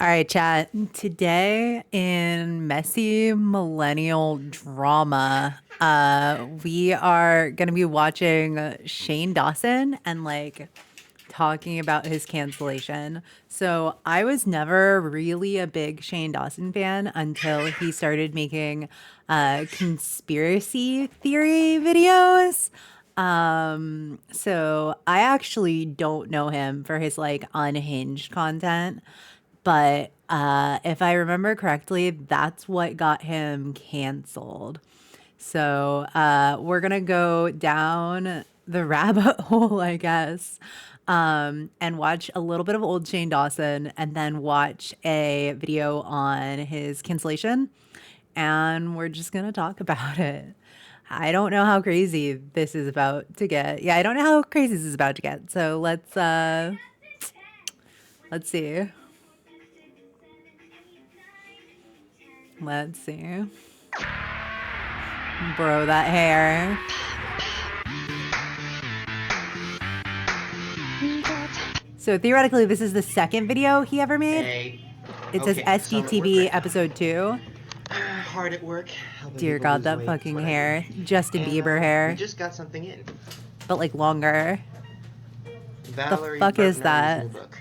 All right, chat. Today in messy millennial drama, we are gonna be watching Shane Dawson and like talking about his cancellation. So I was never really a big Shane Dawson fan until he started making conspiracy theory videos. So I actually don't know him for his like unhinged content. But if I remember correctly, that's what got him canceled. So we're going to go down the rabbit hole, I guess, and watch a little bit of old Shane Dawson and then watch a video on his cancellation. And we're just going to talk about it. I don't know how crazy this is about to get. Yeah, I don't know how crazy this is about to get. So let's see. Let's see. Bro, that hair. So theoretically, this is the second video he ever made. Hey. It says SDTV episode 2. Hard at work. Dear God, that fucking hair. Justin Bieber hair. We just got something in. But like longer. Valerie the fuck is Bertinelli's that? new book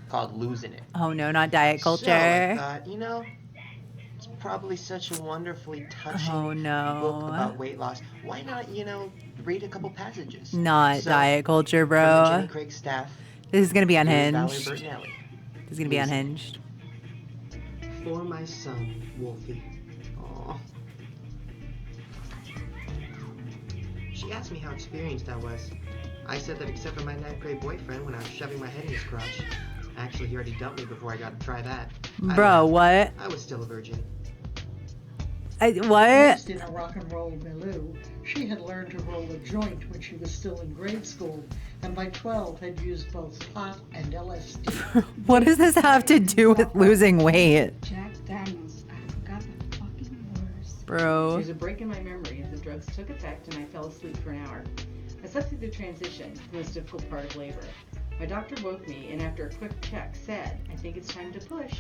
called Losing It. Oh no, not diet culture. So I thought, it's probably such a wonderfully touching book about weight loss. Why not, read a couple passages? Not diet culture, bro. From Jenny Craig's staff. This is gonna be Valerie unhinged. Bertinelli. This is gonna be unhinged. For my son, Wolfie. Aww. She asked me how experienced I was. I said that except for my ninth grade boyfriend when I was shoving my head in his crotch. Actually, he already dumped me before I got to try that. Bro, what? I was still a virgin. What? Raised in a rock and roll milieu, she had learned to roll a joint when she was still in grade school, and by 12 had used both pot and LSD. What does this have to do with losing weight? Jack Daniels, I forgot the fucking words. Bro. There's a break in my memory as the drugs took effect and I fell asleep for an hour. I slept through the transition, the most difficult part of labor. My doctor woke me and after a quick check said, I think it's time to push.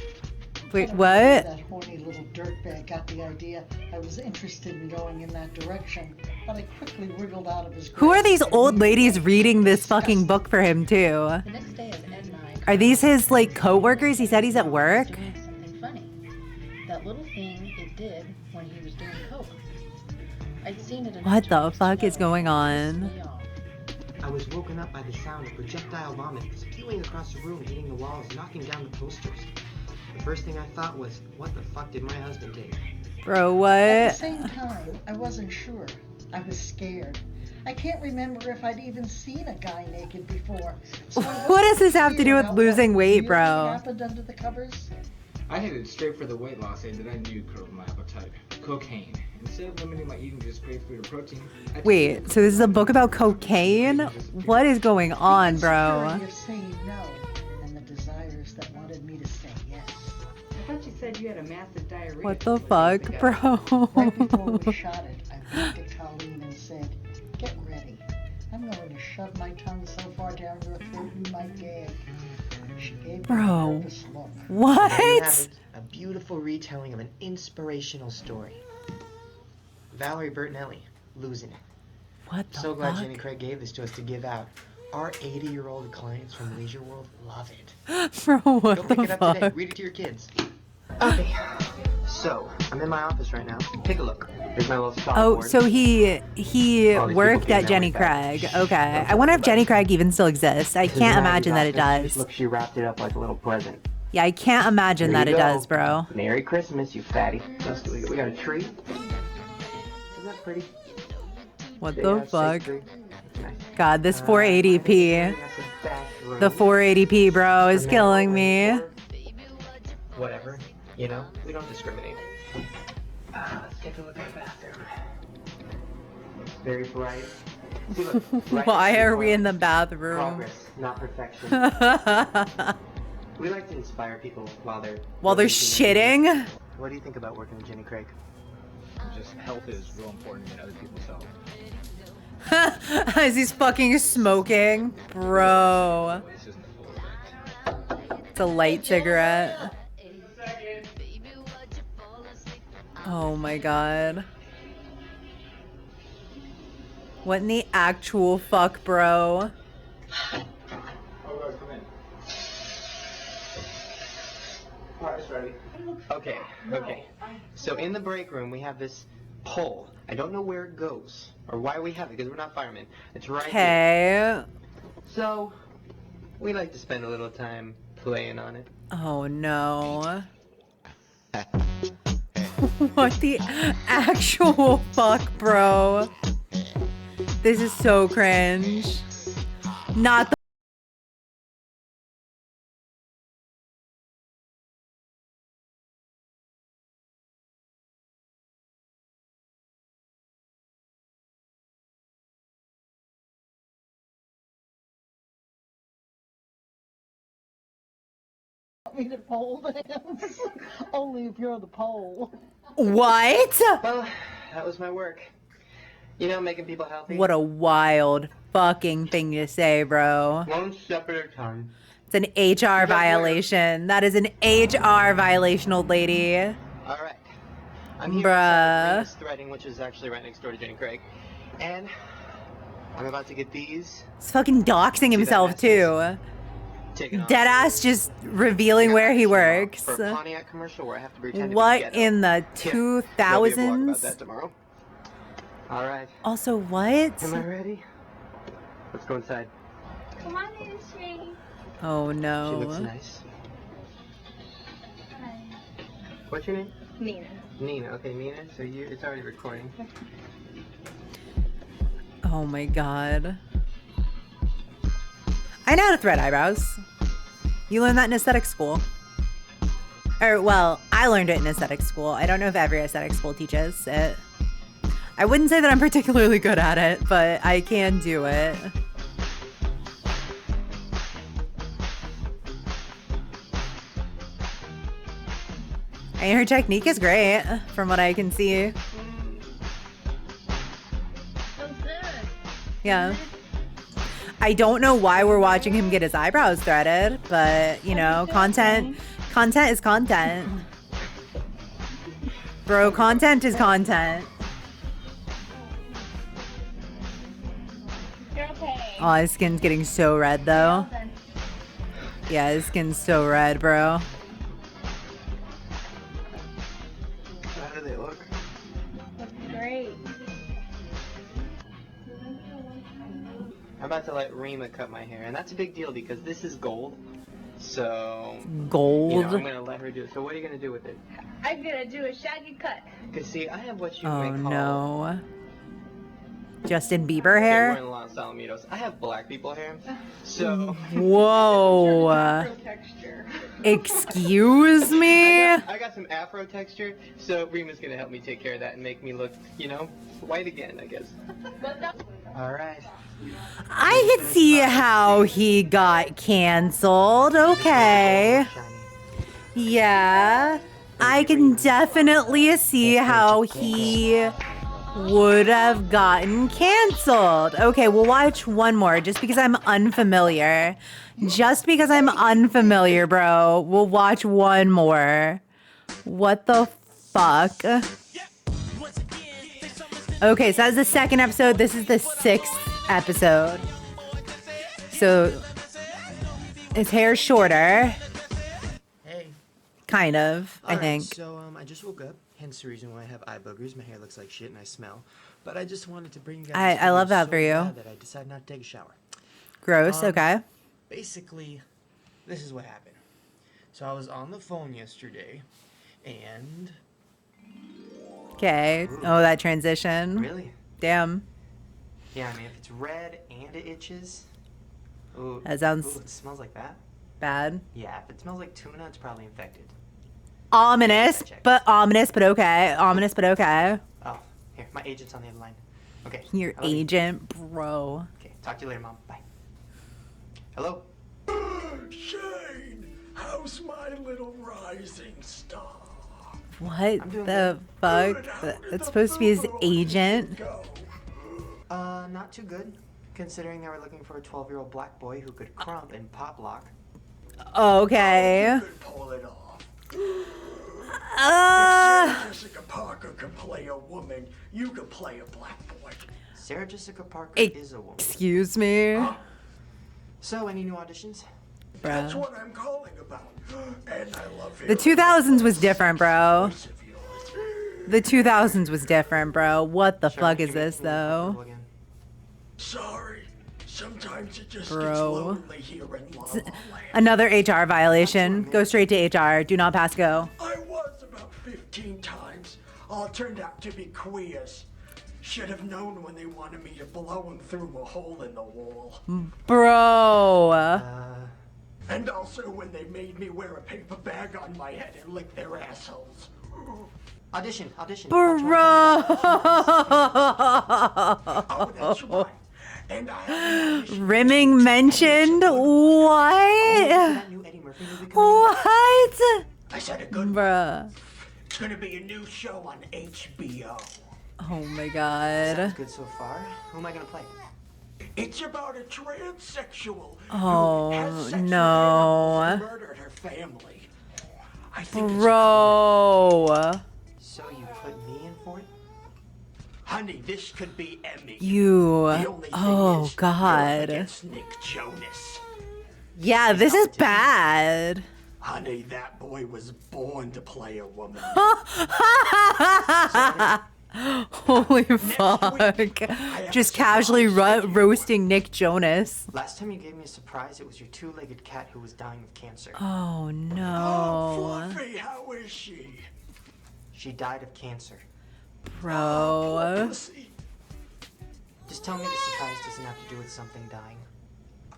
Wait, what? That horny little dirtbag got the idea I was interested in going in that direction, but I quickly wriggled out of his grasp. Who are these old ladies reading this fucking book for him too? The next day, as Ed and I Are these his like co-workers? He said he's at work. doing something funny. That little thing it did when he was doing coke. I'd seen it enough What to the notice fuck is it going pissed on? me off. I was woken up by the sound of projectile vomit spewing across the room, hitting the walls, knocking down the posters. The first thing I thought was, what the fuck did my husband do? Bro, At the what? same time, I wasn't sure. I was scared. I can't remember if I'd even seen a guy naked before. So What does this have to do with about losing what weight, really bro? happened under the covers? I headed straight for the weight loss aid that I knew curbed my appetite. Cocaine. Instead of limiting my eating to just great food or protein, I Wait, so this is a book about cocaine? What is going on, The bro? insecurity of saying no, and the desires that wanted me to say yes. I thought you said you had a massive diarrhea. What the couple of days fuck, ago. bro? Right before we shot it, I looked at Colleen and said, get ready. I'm going to shove my tongue so far down your throat you might gag. She gave me a Bro. nervous look. There you have What? it, a beautiful retelling of an inspirational story. Valerie Bertinelli, Losing It. What the So glad fuck? Jenny Craig gave this to us to give out. Our 80-year-old clients from Leisure World love it. Bro, Go what pick the it up today. fuck? Read it to your kids. Okay. So, I'm in my office right now. Take a look. Here's my little stop Oh, board. so he All these worked people at came Jenny down like Craig. that. Okay. I wonder if Jenny Craig even still exists. I This is can't Maggie's imagine that it office. does. Look, she wrapped it up like a little present. Yeah, I can't imagine Here that you it go. does, bro. Merry Christmas, you fatty. Let's do it. We got a tree. Isn't that pretty? What Big the ass fuck? fake tree. Nice. God, this I 480p. think that's the back room. The 480p, bro, is For killing now, me. Whatever. We don't discriminate. Let's take a look at the bathroom. It's very bright. See, look, right Why next to are we in the toilet. bathroom? Progress, not perfection. We like to inspire people while they're shitting? What do you think about working with Jenny Craig? just health is real important in other people's health. As he's fucking smoking. Bro. This isn't the full effect. It's a light cigarette. Oh my god. What in the actual fuck, bro? Oh, come in. Alright, it's ready. Okay, okay. So in the break room, we have this pole. I don't know where it goes or why we have it because we're not firemen. It's right here. Okay. So we like to spend a little time playing on it. Oh no. What the actual fuck, bro? This is so cringe. Not the Want me to pole him? Only if you're the pole. what? Well, that was my work. You know, making people healthy. What a wild fucking thing to say, bro. One step at a time. It's an HR violation. That is an HR violation, old lady. All right. I'm here Bruh. inside Remus Threading, which is actually right next door to Jenny Craig. And I'm about to get these. He's fucking doxing himself, too. Taken off. Deadass just revealing where he works. For a Pontiac commercial where I have to pretend to be What ghetto. in the Yeah, there'll be a vlog about 2000s? that tomorrow. All right. Also, what? Am I ready? Let's go inside. Come on in, Shane. Oh She looks no. nice. What's your name? Nina. Nina. Okay, Nina. So it's already recording. Oh my god. I know how to thread eyebrows. You learned that in aesthetic school. Or, well, I learned it in aesthetic school. I don't know if every aesthetic school teaches it. I wouldn't say that I'm particularly good at it, but I can do it. And her technique is great, from what I can see. So good. Yeah. I don't know why we're watching him get his eyebrows threaded, but, you know, content is content. Bro, content is content. You're okay. Oh, his skin's getting so red, though. Well done. Yeah, his skin's so red, bro. How do they look? Looks great. I'm about to let Rima cut my hair, and that's a big deal because this is gold. So, Gold. you know, I'm gonna let her do it. So what are you gonna do with it? I'm gonna do a shaggy cut. Cause see, I have what you Oh, may call. no. Justin Bieber Okay, we're hair? in Los Alamitos. I have black people hair, so Whoa. Afro texture. Excuse me? I got some Afro texture. So Rima's gonna help me take care of that and make me look, you know, white again, I guess. All right. I could see how he got canceled. Okay. Yeah. I can definitely see how he would have gotten canceled. Okay, we'll watch one more just because I'm unfamiliar. Just because I'm unfamiliar, bro. We'll watch one more. What the fuck? Okay, so that's the second episode. This is the 6th episode. So his hair's shorter. Hey. Kind of, I Alright, think. So, I just woke up, hence the reason why I have eye boogers. My hair looks like shit and I smell. But I just wanted to bring you guys this I love video that so for you. bad that I decided not to take a shower. Gross, okay. Basically, this is what happened. So I was on the phone yesterday, and... Okay. Oh, that transition. Really? Damn. Yeah, I mean, if it's red and it itches. Ooh, That sounds ooh, it smells like that. bad. Yeah, if it smells like tuna, it's probably infected. Ominous, but okay. Ominous, but okay. Oh, here, my agent's on the other line. Okay. Your I love you. agent, bro. Okay, talk to you later, Mom. Bye. Hello? Shane, how's my little rising star? What I'm doing the fuck? That's supposed to be his agent. Not too good. Considering they were looking for a 12-year-old black boy who could crump and pop lock. Okay. Pull it off. Sarah Jessica Parker can play a woman, you can play a black boy. Sarah Jessica Parker is a woman. Excuse me? So, any new auditions? That's Bro. what I'm calling about. And I love The 2000s was different, bro. The 2000s was different, bro. What the fuck is this, though? Sorry. Sometimes it just Bro. gets lonely here in La La Land. Another HR violation. Go straight to HR. Do not pass go. I was about 15 times. All turned out to be queers. Should have known when they wanted me to blow them through a hole in the wall. Bro. And also when they made me wear a paper bag on my head and lick their assholes. Audition. Bro. Oh, that's right. And I have an audition. Rimming mentioned? What? What? I said a good one. Bruh. It's gonna be a new show on HBO. Oh my god. Sounds good so far. Who am I gonna play? It's about a transsexual Oh, who has sex no. with animals and murdered her family. I think Bro. So you put me in for it? Honey, this could be Emmy. You. The only thing Oh is, you're up god. against Nick Jonas. Yeah, this is bad. Honey, that boy was born to play a woman. Holy fuck. Just casually roasting Nick Jonas. Last time you gave me a surprise, it was your two-legged cat who was dying of cancer. Oh Oh, no. Fluffy, how is she? She died of cancer. Bro. Pussy. Just tell me the surprise doesn't have to do with something dying.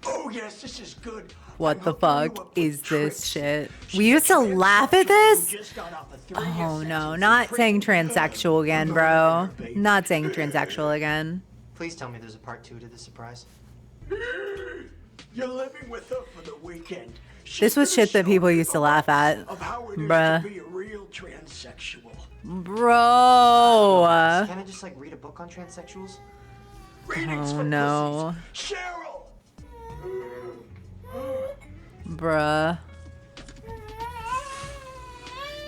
Oh yes, this is good. What I'm the hooking you fuck up with is this tricks. shit? She's We used to a laugh at transsexual this? who just got off a 3-year Oh no, sentence not in saying prison. transsexual again, bro. Not saying transsexual again. Please tell me there's a part 2 to the surprise. You're living with her for the weekend. This was shit that people used to laugh at. Of how it is Bruh. to be a real transsexual. Bro. Can I just like read a book on transsexuals? Readings Oh for no. pussies. Cheryl. Bruh.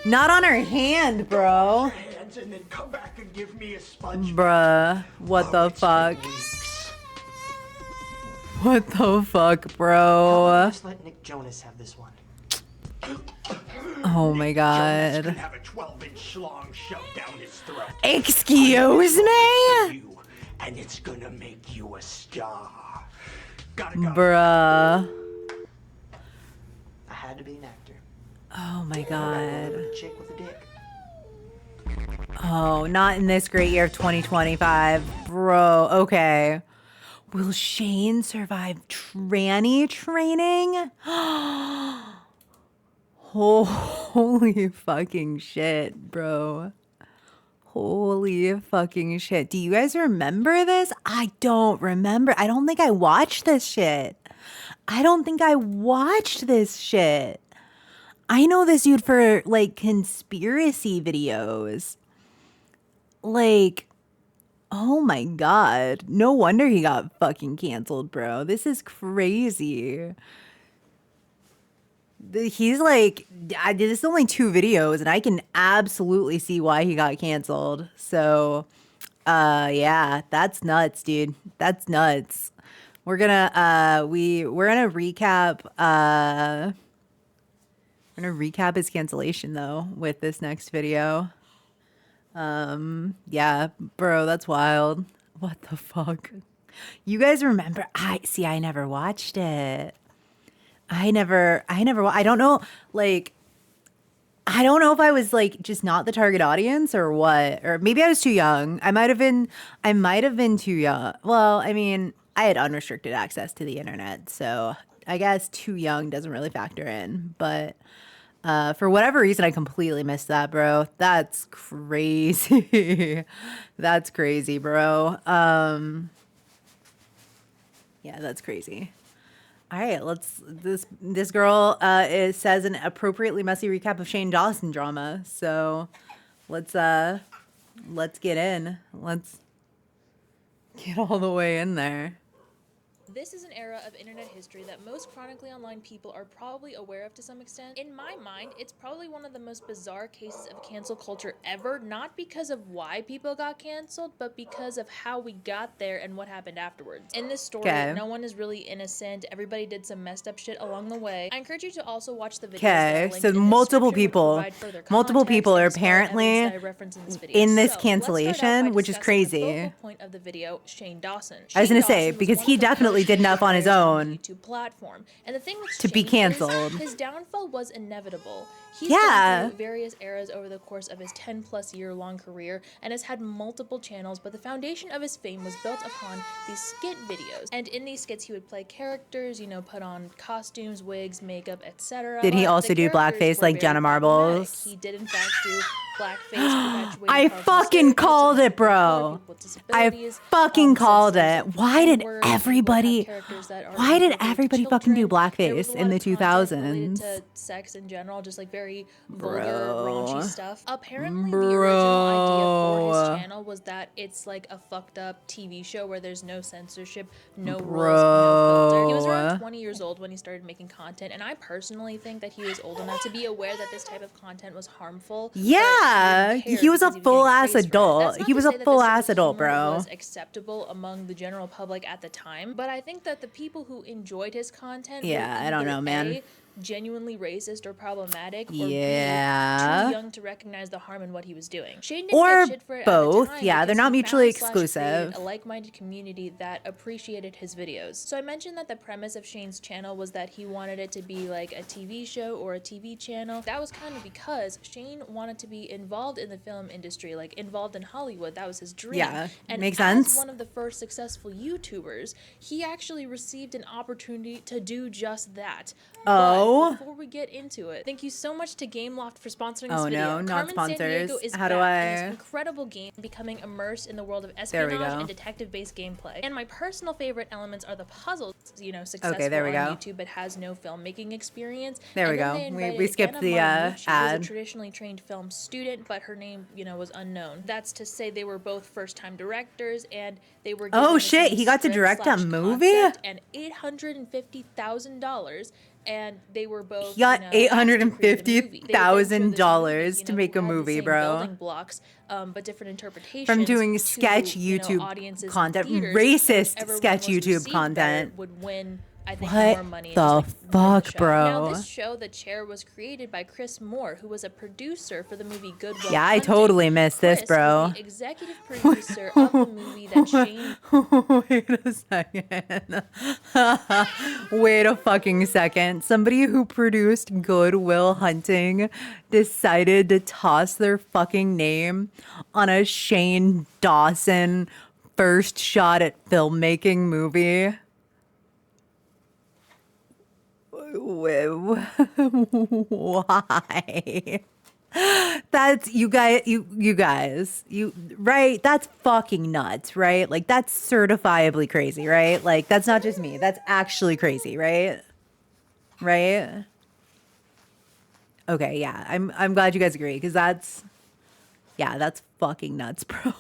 Not on her hand, bro. Wash your hands and then come back and give me a sponge. Bruh. What the fuck? What the fuck, bro? Just let Nick Jonas have this one. Oh my Jonas can god. have a 12-inch schlong shoved down his throat. Excuse me? You, and it's gonna make you a star. Gotta go. Bruh. I had to be an actor. Oh my god. A chick with a dick. Oh, not in this great year of 2025. Bro, okay. Will Shane survive tranny training? Holy fucking shit, bro. Holy fucking shit. Do you guys remember this? I don't remember. I don't think I watched this shit. I don't think I watched this shit. I know this dude for like conspiracy videos. Like, oh my god. No wonder he got fucking canceled, bro. This is crazy. He's like, this is only 2 videos, and I can absolutely see why he got canceled. So, yeah, that's nuts, dude. That's nuts. We're gonna recap. We're gonna recap his cancellation though with this next video. Yeah, bro, that's wild. What the fuck? You guys remember? I never watched it. I don't know, like, I don't know if I was like just not the target audience or what, or maybe I was too young. I might have been too young. Well, I mean, I had unrestricted access to the internet, so I guess too young doesn't really factor in, but for whatever reason, I completely missed that, bro. That's crazy. That's crazy, bro. Yeah, that's crazy. All right, this girl says an appropriately messy recap of Shane Dawson drama. So let's get in. Let's get all the way in there. This is an era of internet history that most chronically online people are probably aware of to some extent. In my mind, it's probably one of the most bizarre cases of cancel culture ever, not because of why people got canceled, but because of how we got there and what happened afterwards. In this story, Okay. no one is really innocent. Everybody did some messed up shit along the way. I encourage you to also watch the videos that Okay, are linked so in the multiple description, which people, provide further multiple context people and are dispel evidence apparently that I reference in this video. in this So, let's start out by cancellation, which is discussing the crazy. focal point of the video, Shane Dawson. I was Shane gonna say, Dawson was because one he of the definitely first did enough on his creators on the own YouTube platform. And the thing with to be Shane canceled. is his downfall was inevitable. He's Yeah. gone through various eras over the course of his 10+ year long career and has had multiple channels, but the foundation of his fame was built upon these skit videos. And in these skits he would play characters, you know, put on costumes, wigs, makeup, etc. Did he But also the do characters blackface were like very Jenna problematic. Marbles? He did in fact do blackface, perpetuating I powerful fucking stereotypes called of it, people of color, bro. people with I disabilities, fucking called sensitive it. to Why did N-word. He would have everybody, characters that are why did inappropriate to everybody fucking do children. There was a blackface lot in the of content related 2000s? to sex in general, just like very vulgar, Bro. raunchy stuff. Apparently, the original idea for his Bro. channel was that it's like a fucked up TV show where there's no censorship, no rules, no filter. He was around Bro. 20 years old when he started making content, and I personally think that he was old enough to be aware that this type of content was harmful. but Yeah, didn't care he was a because he full getting ass praised for it. adult. That's not He to was say a that this full type ass of adult, humor bro. was acceptable among the general public at the time, but I think that the people who enjoyed his content were Yeah, I don't either know, man. A, genuinely racist or problematic, or B, Yeah. too young to recognize the harm in what he was doing. Shane didn't Or get shit for it at the both. time Yeah, they're because not he mutually found/created exclusive. a like-minded community that appreciated his videos. So I mentioned that the premise of Shane's channel was that he wanted it to be like a TV show or a TV channel. That was kind of because Shane wanted to be involved in the film industry, like involved in Hollywood. That was his dream. Yeah, and makes as sense. one of the first successful YouTubers, he actually received an opportunity to do just that. Oh. But before we get into it, thank you so much to Gameloft for sponsoring this Oh, video. no, not Carmen Sandiego sponsors. is How do back in I- this incredible game, becoming immersed in the world of There we espionage go. and detective-based gameplay. And my personal favorite elements are the puzzles, you know, successful Okay, there we on go. YouTube but has no filmmaking experience. There we And then go. they invited We skipped Anna the Martinucci, who's ad. a traditionally trained film student, but her name, you know, was unknown. That's to say they were both first-time directors, and they were given Oh the shit, same he got to direct a movie? script/concept and $850,000, and they were both, He got you know, asked to create the movie. They would then show this $850,000 movie, to you know, make who a had the movie, same bro. building blocks, but different interpretations From doing to, sketch you know, YouTube audiences in content, theaters, racist whichever one sketch was YouTube received better content. would win, I think, What more money and the just, like, win the fuck, show. bro? Now, this show, The Chair, was created by Chris Moore, who was a producer for the movie Good Will Yeah, I Hunting. totally missed this, Chris was bro. the executive producer of the movie that Shane... Wait a second. Wait a fucking second. Somebody who produced Good Will Hunting decided to toss their fucking name on a Shane Dawson first shot at filmmaking movie. Why? That's you guys, you right? That's fucking nuts, right? Like that's certifiably crazy, right? Like that's not just me. That's actually crazy, right? Right? Okay, yeah. I'm glad you guys agree because that's fucking nuts, bro.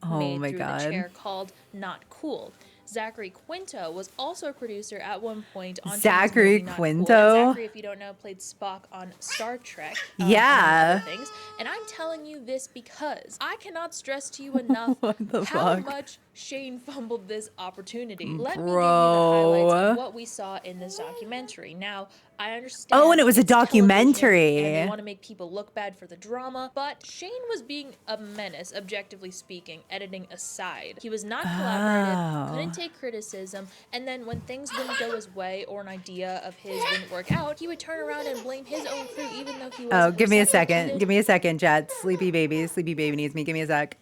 Oh made my through god. The Chair called Not Cool. Zachary Quinto was also a producer at one point on Shane's Zachary movie Not Cool. And Quinto? Zachary, if you don't know, played Spock on Star Trek. Yeah. Among other things. And I'm telling you this because I cannot stress to you enough What the how fuck? much Shane fumbled this opportunity. Let me give you the Bro. highlights of what we saw in this documentary. Now, I understand. Oh, and it was a it's television, documentary. And they want to make people look bad for the drama, but Shane was being a menace, objectively speaking, editing aside. He was not collaborative, Oh. couldn't take criticism, and then when things wouldn't go his way or an idea of his wouldn't work out, he would turn around and blame his own crew, even though he was. Oh, give me a second. Give me a second, Jet. Sleepy baby needs me. Give me a sec.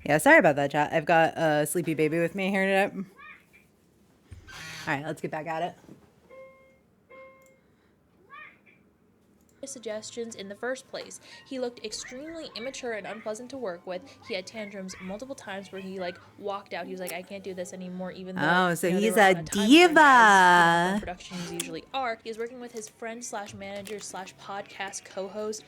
Yeah, sorry about that, chat. I've got a sleepy baby with me here today. All right, let's get back at it. Suggestions in the first place. He looked extremely immature and unpleasant to work with. He had tantrums multiple times where he like walked out. He was like, I can't do this anymore, even though So you know, they he's were a on time crunch, as, you know, diva. productions usually are. He was working with his friend slash manager slash podcast co-host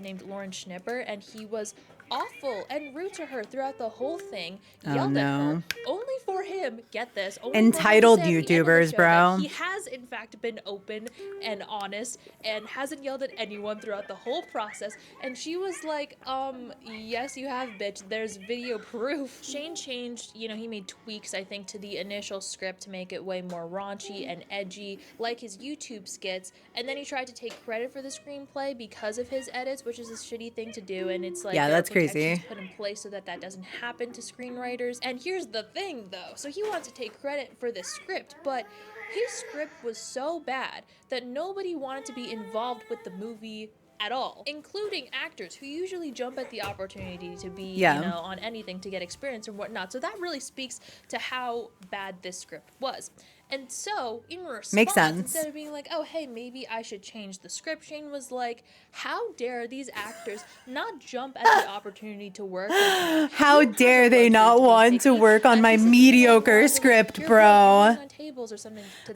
named Lauren Schnipper, and he was awful and rude to her throughout the whole thing. Yelled at her, only for him, get this, only Entitled for him to say at the end of the YouTubers, show bro. that he has in fact been open and honest and hasn't yelled at anyone throughout the whole process. And she was like, yes you have, bitch, there's video proof. Shane changed, you know, he made tweaks I think to the initial script to make it way more raunchy and edgy like his YouTube skits, and then he tried to take credit for the screenplay because of his edits, which is a shitty thing to do, and it's like Yeah, there that's are protections crazy. put in place so that that doesn't happen to screenwriters. And here's the thing though, so he wants to take credit for the script, but his script was so bad that nobody wanted to be involved with the movie at all, including actors who usually jump at the opportunity to be, you know, on anything to get experience and whatnot. So that really speaks to how bad this script was. And so, in response, Makes sense. instead of being like, oh, hey, maybe I should change the script, Shane was like, how dare these actors not jump at the opportunity to work with me? How dare they not want to work on my mediocre script, bro?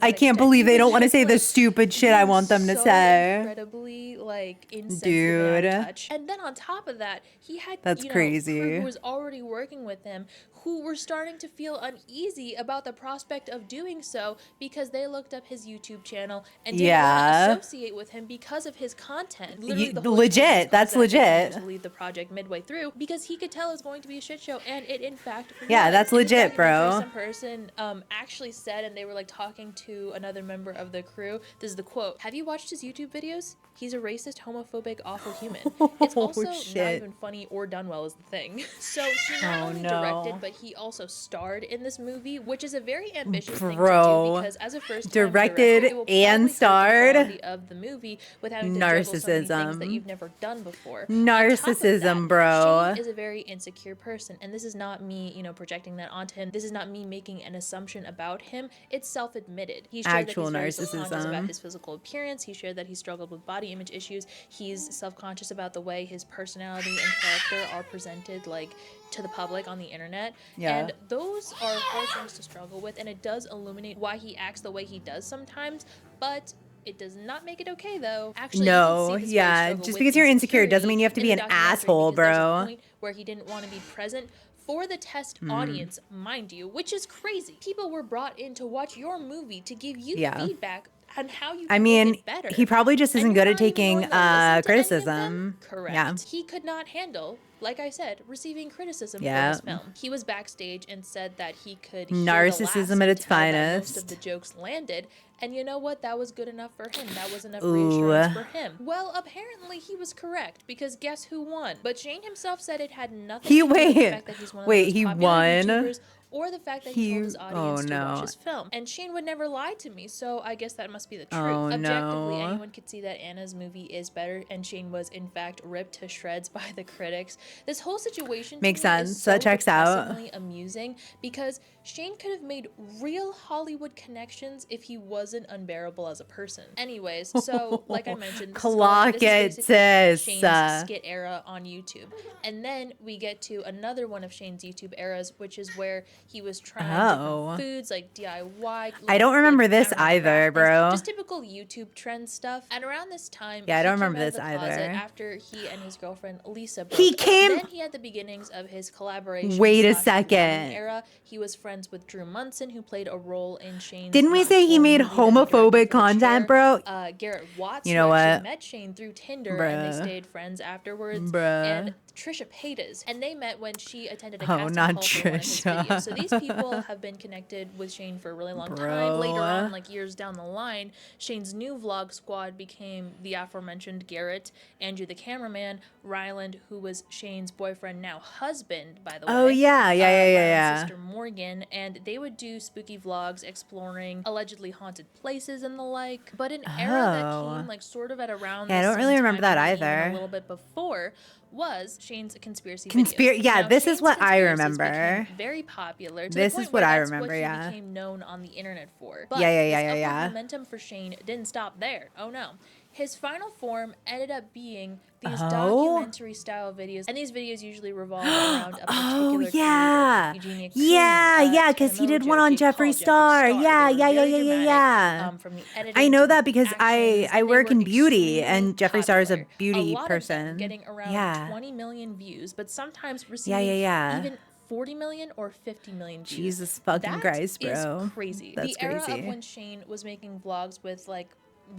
I can't believe they don't want to say the stupid shit I want them to say. Incredibly, like, insensitive Dude. and out of touch. And then on top of that, he had, That's you know, crazy. crew who was already working with him who were starting to feel uneasy about the prospect of doing so because they looked up his YouTube channel and didn't want to associate with him because of his content. Literally, the whole Legit, that's legit. to leave the project midway through because he could tell it was going to be a shit show, and it in fact Yeah, was. that's And it's legit, funny, bro. Some person actually said, and they were like talking to another member of the crew. This is the quote: "Have you watched his YouTube videos? He's a racist, homophobic, awful human." It's also not shit. even funny or done well is the thing. So she not only directed, but he also starred in this movie, which is a very ambitious thing to do because as a first Directed director, it will and probably hurt the starred. quality of the movie with having to juggle so many things that Narcissism. you've never done before. Narcissism, bro. Shane is a very insecure person, and this is not me, you know, projecting that onto him. This is not me making an assumption about him. It's self-admitted. He shared Actual that he's very self-conscious narcissism. about his physical appearance. He shared that he struggled with body image issues. He's self-conscious about the way his personality and character are presented, like, to the public on the internet. Yeah. And those are hard things to struggle with, and it does illuminate why he acts the way he does sometimes, but it does not make it okay though. Actually, No, you can see this yeah, very struggle just with because you're insecure doesn't mean you have to in be the an documentary, asshole, because there's a bro. point where he didn't want to be present for the test audience, mind you, which is crazy. People were brought in to watch your movie to give you feedback on how you can make it better. he probably just isn't And good you're at not even taking going to listen to any of them? criticism. Correct. Yeah. He could not handle, like I said, receiving criticism for Yeah. this film. He was backstage and said that he could Narcissism at its finest. Most of the jokes landed, and you know what? That was good enough for him. That was enough reassurance for him. Well, apparently he was correct, because guess who won? But Shane himself said it had nothing to do with the fact that he's one of the most popular YouTubers, or the fact that he told his audience to watch his film. And Shane would never lie to me, so I guess that must be the truth. Objectively, anyone could see that Anna's movie is better, and Shane was in fact ripped to shreds by the critics. This whole situation Makes to me sense. is So that checks out. depressingly amusing, because Shane could have made real Hollywood connections if he wasn't unbearable as a person. Anyways, so like I mentioned, Clock this it, is basically sis. Shane's skit era on YouTube. And then we get to another one of Shane's YouTube eras, which is where he was trying different foods like DIY. I don't remember this I don't either, bro. Just typical YouTube trend stuff. And around this time, Yeah, I don't he came remember out of this the closet either. after he and his girlfriend Lisa broke He up. came- Then he had the beginnings of his collaboration. Wait a / second. era. He was friends with Drew Munson, who played a role in Shane's. Didn't we say he made homophobic content, bro? Garrett Watts, You know who actually what? met Shane through Tinder, and they Bruh. stayed friends afterwards. Bruh. And Trisha Paytas, and they met when she attended a Oh, casting not call for one of his Trisha. videos. So these people have been connected with Shane for a really long time. Bro. Later on, like years down the line, Shane's new vlog squad became the aforementioned Garrett, Andrew the cameraman, Ryland, who was Shane's boyfriend, now husband, by the way. Oh, yeah. Ryland's Yeah. sister Morgan, and they would do spooky vlogs exploring allegedly haunted places and the like. But an era that Oh. came like sort of at around Yeah, I the don't same really remember time, that maybe even either. a little bit before, was Shane's conspiracy Yeah, Now, this is Shane's what I conspiracies remember. became very popular to This the is point what where I that's remember, what he yeah. became known on the internet for. But Yeah, this yeah, upward yeah. momentum for Shane didn't stop there. Oh no. His final form ended up being these Oh? documentary-style videos, and these videos usually revolve around a Oh, particular yeah. creator. Eugenia Yeah, Cooney, yeah, because he did one Mojo, on Jake Jeffree Paul, Star. Jeffree Yeah, They were yeah, yeah, very yeah, yeah, dramatic, yeah. from the editing I know to that the because I actions, and they work were in beauty, extremely and Jeffree Star is a popular. beauty A lot of them person. getting around Yeah. 20 million views, but sometimes Yeah, receiving yeah, yeah. even 40 million or 50 million views. Jesus fucking That Christ, is bro. crazy. That's The era of crazy. when Shane was making vlogs with like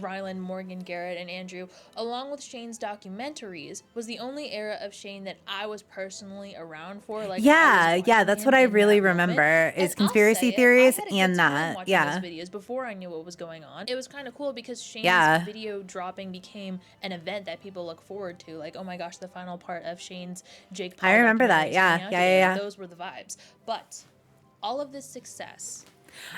Rylan, Morgan, Garrett, and Andrew, along with Shane's documentaries, was the only era of Shane that I was personally around for. Like, Yeah, I was yeah, watching that's him what I in really that moment. remember is And I'll conspiracy say it, theories I had a and good time that. watching Yeah. those videos before I knew what was going on. It was kind of cool because Shane's Yeah. video dropping became an event that people look forward to. Like, oh my gosh, the final part of Shane's Jake Paul I remember that. documentary is Yeah, coming out yeah, today. yeah, Like, yeah. those were the vibes. But all of this success,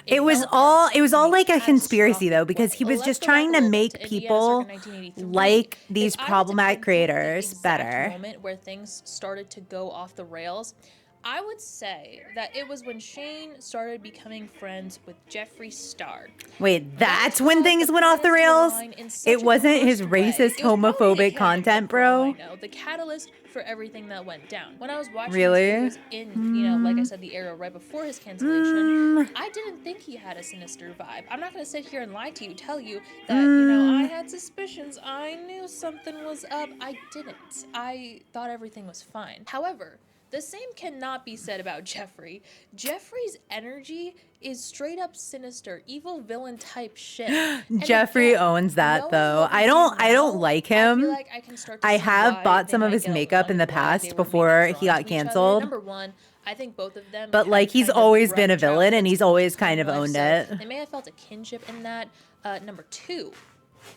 It was fell all apart it was in all a like a conspiracy catastrophic though, because way. he was Let's just go back trying a to little bit make to Indiana circa people 1983. like If these I had to problematic pinpoint the creators exact better. moment where things started to go off the rails, I would say that it was when Shane started becoming friends with Jeffree Star. Wait, That that's is when how things went off the planets rails? align in such It a wasn't his cursed way. racist, It was probably homophobic content, for all I bro? know, the catalyst for everything that went down. When I was watching Really? these videos in, like I said, the era right before his cancellation, I didn't think he had a sinister vibe. I'm not going to sit here and lie to you, tell you that, I had suspicions. I knew something was up. I didn't. I thought everything was fine. However, the same cannot be said about Jeffree. Jeffree's energy is straight up sinister, evil villain type shit. And Jeffree again, owns that knowing though. what we I do don't now, like I feel him. like I can start to I see have why bought they some of might his get makeup in along the and why they past were before maybe he drawn got to each other. canceled. Number one, I think both of them But had like he's kind of always rough been a villain and childhoods he's in always between kind of life, owned so it. they may have felt a kinship in that. Number two,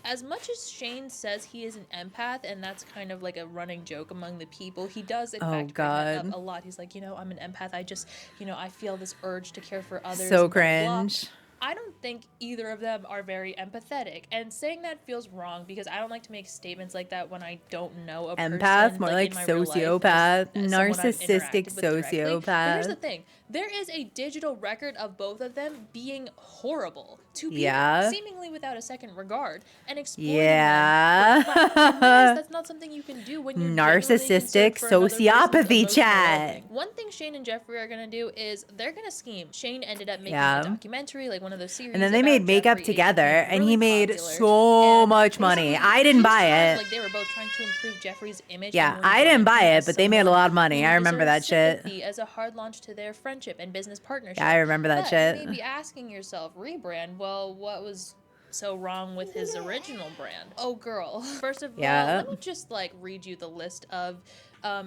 as much as Shane says he is an empath, and that's kind of like a running joke among the people, he does in fact bring that up a lot. He's like, I'm an empath. I just, I feel this urge to care for others. So and blah, blah, blah. cringe. I don't think either of them are very empathetic, and saying that feels wrong because I don't like to make statements like that when I don't know a person. Empath, more like in my real life, sociopath, as someone I've narcissistic interacted with directly. But here's the sociopath. thing: there is a digital record of both of them being horrible to people, Yeah. seemingly without a second regard, and exploiting Yeah. them for clout. And realize that's not something you can do when you're Narcissistic genuinely concerned for another person's sociopathy emotional chat. well-being. One thing Shane and Jeffree are gonna do is they're gonna scheme. Shane ended up making Yeah. a documentary, like one of those series. And then they about made makeup Jeffree. It together became and really he made popular. so And much money. basically, I didn't he was buy trying- it. Like they were both trying to improve Jeffree's image. Yeah, and I didn't buy him it, as but they made a someone lot of money. who I remember deserves that shit. sympathy as a hard launch to their friendship and business partnership. Yeah, I remember that But shit. you may be asking yourself, rebrand, well, what was so wrong with his original brand? Oh, girl. First of all, let me just read you the list of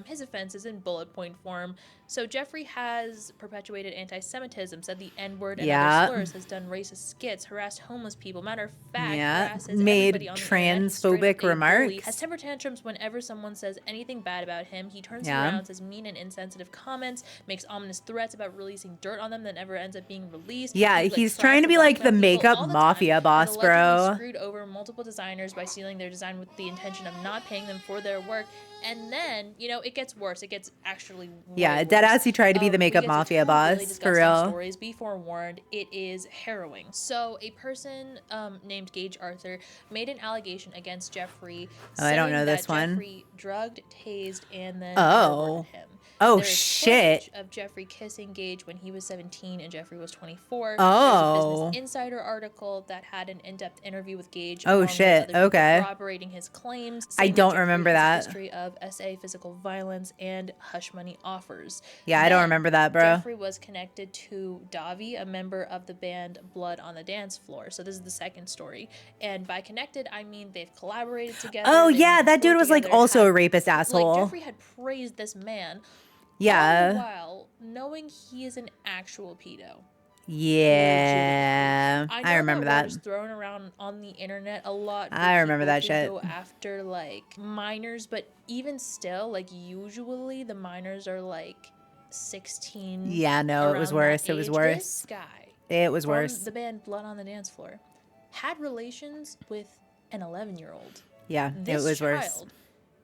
his offenses in bullet point form. So Jeffree has perpetuated anti-Semitism, said the N-word and other slurs, has done racist skits, harassed homeless people. Matter of fact, harasses made everybody on the internet. He's straight up transphobic a bully. remarks. Has temper tantrums whenever someone says anything bad about him. He turns around, says mean and insensitive comments, makes ominous threats about releasing dirt on them that never ends up being released. Yeah, He, he's tries trying to be like the blackmail people makeup all the mafia time. boss, He's allegedly bro. screwed over multiple designers by stealing their design with the intention of not paying them for their work. And then, it gets worse. It gets actually Yeah, way deadass, worse. he tried to be the We makeup get to mafia two really boss, for disgusting real. stories. Be forewarned, it is harrowing. So, a person named Gage Arthur made an allegation against Jeffree. Oh, I don't know saying this that one. Jeffree drugged, tased, and then Oh. murdered him. Oh, There is shit. footage of Jeffree kissing Gage when he was 17 and Jeffree was 24. Oh. There's a Business Insider article that had an in-depth interview with Gage. Oh, along with shit. other people Okay. corroborating his claims. I saying that don't Jeffree remember has a that. history of SA, physical violence, and hush money offers. Yeah, I don't Then, remember that, bro. Jeffree was connected to Davi, a member of the band Blood on the Dance Floor. So this is the second story. And by connected, I mean they've collaborated together. Oh, they've yeah, that dude toured was like together, also a had- rapist asshole. Like Jeffree had praised this man. All the Yeah. while knowing he is an actual pedo. Yeah. I know I remember that that. word is thrown around on the internet a lot. For I remember people that who shit. Go after minors, but even still, usually the minors are 16. Yeah, no, it was around that worse. It was age. worse. This guy, It was from worse. the band Blood on the Dance Floor, had relations with an 11-year-old. Yeah, This it was worse. child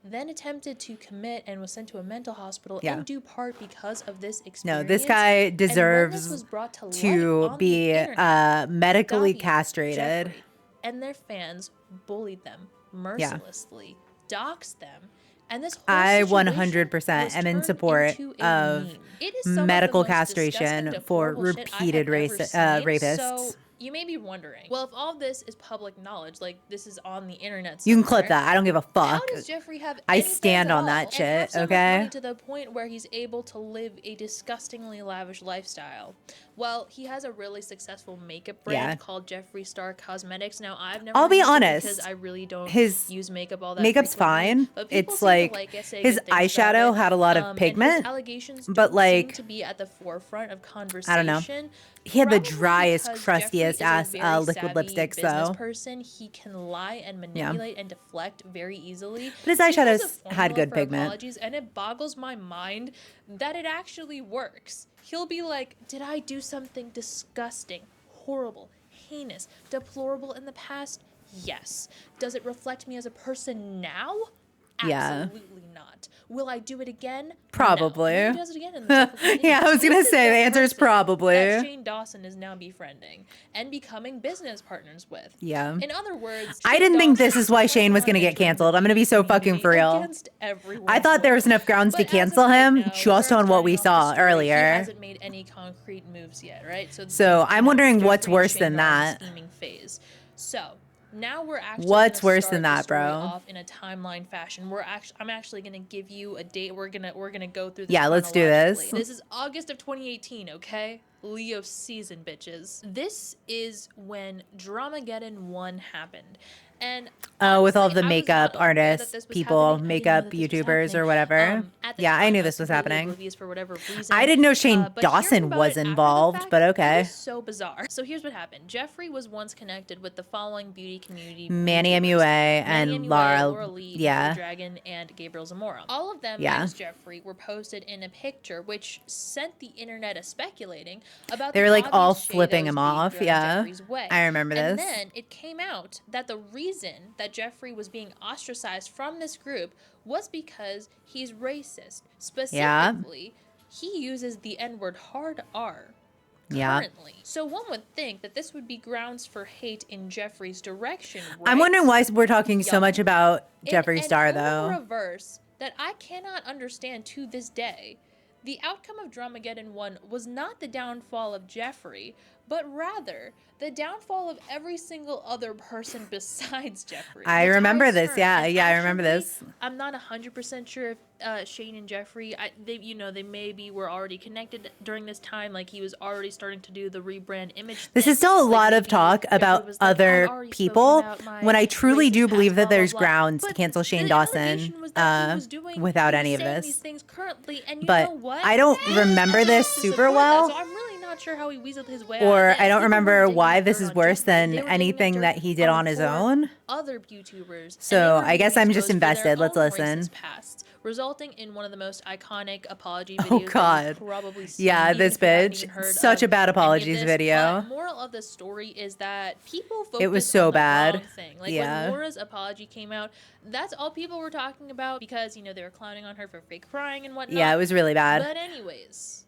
then attempted to commit and was sent to a mental hospital Yeah. in due part because of this experience. No, this guy And when this deserves was brought to light to on the be internet, medically Davi, castrated. Jeffrey, and their fans bullied them mercilessly, doxed them, and this whole I situation 100% was am in turned support into a of meme. It is some of the medical most disgusting, castration for deplorable shit I have repeated ever seen. rapists. So you may be wondering, well, if all this is public knowledge, like this is on the internet You somewhere, can clip that. I don't give a how fuck. does Jeffrey have I any fans stand at on all that and shit, have so much okay? money to the point where he's able to live a disgustingly lavish lifestyle? Well, he has a really successful makeup brand called Jeffree Star Cosmetics. Now, I've never I'll be used it honest, because I really don't his use makeup all that makeup's frequently, fine. but people It's seem like to like it, say his good things about eyeshadow it. had a lot of And pigment, his allegations but don't seem like to be at the forefront of conversation. I don't know. He had the Probably driest, because crustiest Jeffrey is a ass very liquid savvy lipsticks business though. person. He can lie and manipulate and deflect very easily. But his He has a eyeshadows had formula good for pigment. apologies, and it boggles my mind that it actually works. He'll be like, "Did I do something disgusting, horrible, heinous, deplorable in the past? Yes. Does it reflect me as a person now? Yeah. Absolutely not. Will I do it again? Probably. No. And then he does it again in the cycle continues. Yeah, I was gonna This say is the answer is person probably. that Shane Dawson is now befriending and becoming business partners with. Yeah. In other words, I Shane didn't think Dawson this is why Shane was full-on gonna get entering canceled. the I'm gonna be so beauty fucking for community real. against everyone's I thought there was will. enough grounds to But as of cancel right him now, just where I'm on what we starting off saw the story, He earlier. hasn't made any concrete moves yet, right? So I'm wondering what's Jeffrey and worse Shane than are in the that. scheming phase. So now we're actually What's gonna worse start than the that, story bro? off in a timeline fashion. I'm actually gonna give you a date. We're gonna go through this. Yeah, let's do this. chronologically. This is August of 2018. Okay, Leo season, bitches. This is when Dramageddon 1 happened. And With all honestly, the I was makeup not aware that artists, this was people, happening. I didn't know makeup that this was YouTubers happening. or whatever. At the Yeah, I time, knew was this was completely happening. oblivious for whatever reason. I didn't know Shane But hearing Dawson about was it after the involved, fact, but It okay. was so bizarre. So here's what happened. Jeffrey was once connected with the following beauty community Manny YouTubers. MUA Manny and MUA, Laura, Lee, yeah. Dragon, and Gabriel Zamora. All of them, Yeah. minus Jeffrey, were posted in a picture, which sent the internet a speculating about They the were like all obvious shade flipping that was him being off, thrown yeah. Jeffrey's way. I remember And this. then it came out that the reason that Jeffrey was being ostracized from this group was because he's racist. Specifically, he uses the N-word hard R. Yeah. Currently. So one would think that this would be grounds for hate in Jeffrey's direction, right? I'm wondering why we're talking so Y'all. much about In Jeffree an Star, over though. reverse that I cannot understand to this day, the outcome of Dramageddon 1 was not the downfall of Jeffrey, but rather the downfall of every single other person besides Jeffrey. I The remember tides this, turned, yeah, and yeah, I remember actually, this. I'm not 100% sure if Shane and Jeffrey, they maybe were already connected during this time, like he was already starting to do the rebrand image This thing. is still a Like, lot of maybe talk Jeffrey about was like, "I've other already spoken people about my when I truly racist do past, believe blah, that blah, there's blah." grounds to But cancel Shane the Dawson allegation was that he was doing, without he was any of saying this. these things currently, and you But know what? I don't remember this To super support that, well. so I'm really not sure how he weaseled his way Or out of this. I don't People remember were digging why up this dirt is on worse Jeffrey. than They were digging up anything dirt that he did on his 4 own. other YouTubers. So, and they I were guess being I'm just exposed for their invested. Let's own listen. racist pasts, resulting in one of the most iconic apology videos Oh, that God. you've probably seen. Yeah, even this if you haven't bitch. even heard Such of a bad any of apologies this. video. But moral of the story is that people focus It was so on the bad. wrong thing. Like Yeah. when Laura's apology came out, that's all people were talking about because, they were clowning on her for fake crying and whatnot. Yeah, it was really bad. But anyways,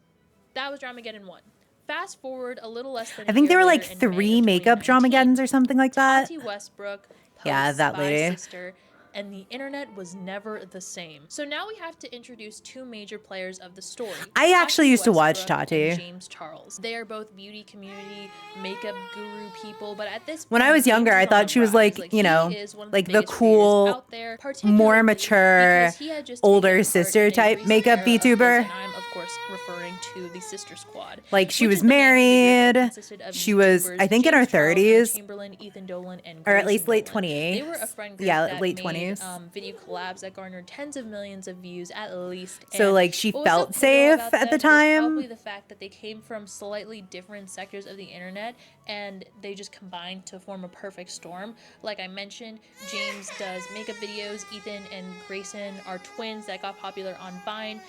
that was Dramageddon 1. Fast forward a little less than I think a there year were like later in May 3 of makeup 2019, Dramageddons or something like that. Tati Westbrook Yeah, posts that Spy lady. Sister, and the internet was never the same. So now we have to introduce 2 major players of the story. I actually used to watch Westbrook Tati. and James Charles. They are both beauty community, makeup guru people, but at this point, When I was younger, James I is on thought the she was rise. like, he is one of like the biggest creators cool, out there, particularly more mature, because he had just older taken part sister in a type recent makeup era of his, VTuber. and I'm of course referring to the Sister Squad. Like she which was is the name for the group that married. consisted of She was, YouTubers I think, in her James Charles, Emma 30s. Chamberlain, Ethan Dolan, and Or at Grace least late Nolan. 28s. They were a friend group Yeah, that late made, 20s. Video collabs that garnered tens of millions of views at least. So, And like, she what was felt so cool safe about at the them was time. Probably the fact that they came from slightly different sectors of the internet and they just combined to form a perfect storm. Like I mentioned, James does makeup videos. Ethan and Grayson are twins that got popular on Vine.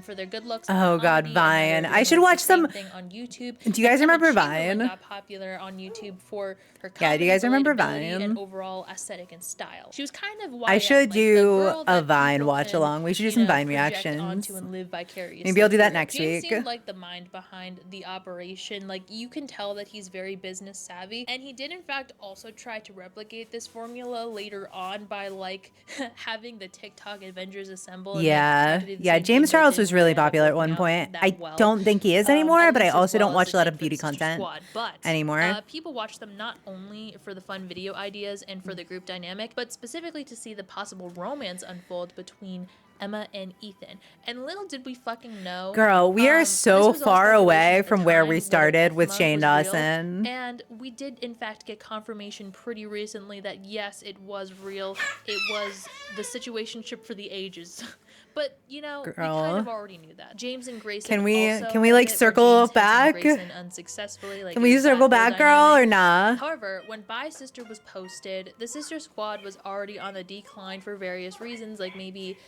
for their good looks. Oh, God, comedy, and Vine. now they're I doing, should like, watch the same some. thing on YouTube. Do you And guys Emma remember Chamberlain Vine? got popular on YouTube for her Yeah, do comedy, you guys remember relatability, and Vine? overall aesthetic and style. She was kind of I YM, should like the do girl a that Vine people watch can, along. We should do you some know, Vine project reactions. onto and live vicariously Maybe I'll do that through. next James week. seemed like the mind behind the operation. Like, you can tell that he's very business savvy, and he did in fact also try to replicate this formula later on by like having the TikTok Avengers assemble. And, like, Yeah, tried to do the yeah. same thing, James but it Charles didn't was really end up popular at working one out point. that I well. don't think he is anymore, At but I least as also well don't as watch it a lot did of for the beauty Sister content Squad. But anymore. people watch them not only for the fun video ideas and for the group dynamic, but specifically to see the possible romance unfold between Emma and Ethan. And little did we fucking know, Girl, we are this so was all far speculation away at the from where time, we whether started F with month Shane was real, Dawson. and we did in fact get confirmation pretty recently that yes, it was real. It was the situationship for the ages. But, you know, we kind of Girl. already knew that. James and Grayson Can we also like had it, where circle James hit on back? Grayson unsuccessfully. Like, Can it we was that circle whole back, girl, or dynamic. nah? However, when Bye Sister was posted, the Sister Squad was already on the decline for various reasons, like maybe,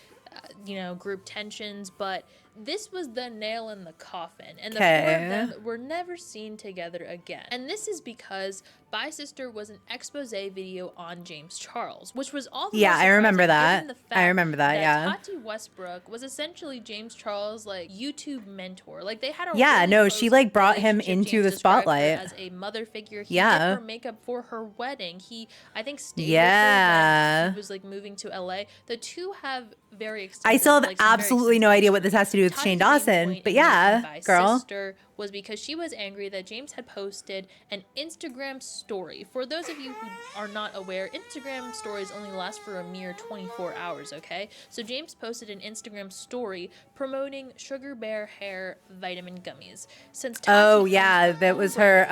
you know, group tensions, but this was the nail in the coffin, and the four of them were never seen together again. And this is because Bye Sister was an expose video on James Charles, which was all the more I remember surprising that. given the fact I remember that, yeah. Tati Westbrook was essentially James Charles' like YouTube mentor. Like, they had a Yeah, really no, close she like brought him relationship. into James the described her spotlight. as a mother figure. He Yeah. did her makeup for her wedding. He, I think, stayed Yeah. with her when she was like moving to LA. The two have very extensive, I still have like, some very absolutely no idea what this has to do with Shane Tati's main Dawson, point but in making yeah, Bye girl. Sister was because she was angry that James had posted an Instagram story. For those of you who are not aware, Instagram stories only last for a mere 24 hours, okay? So James posted an Instagram story promoting Sugar Bear Hair vitamin gummies. Since Tati Oh yeah, that was her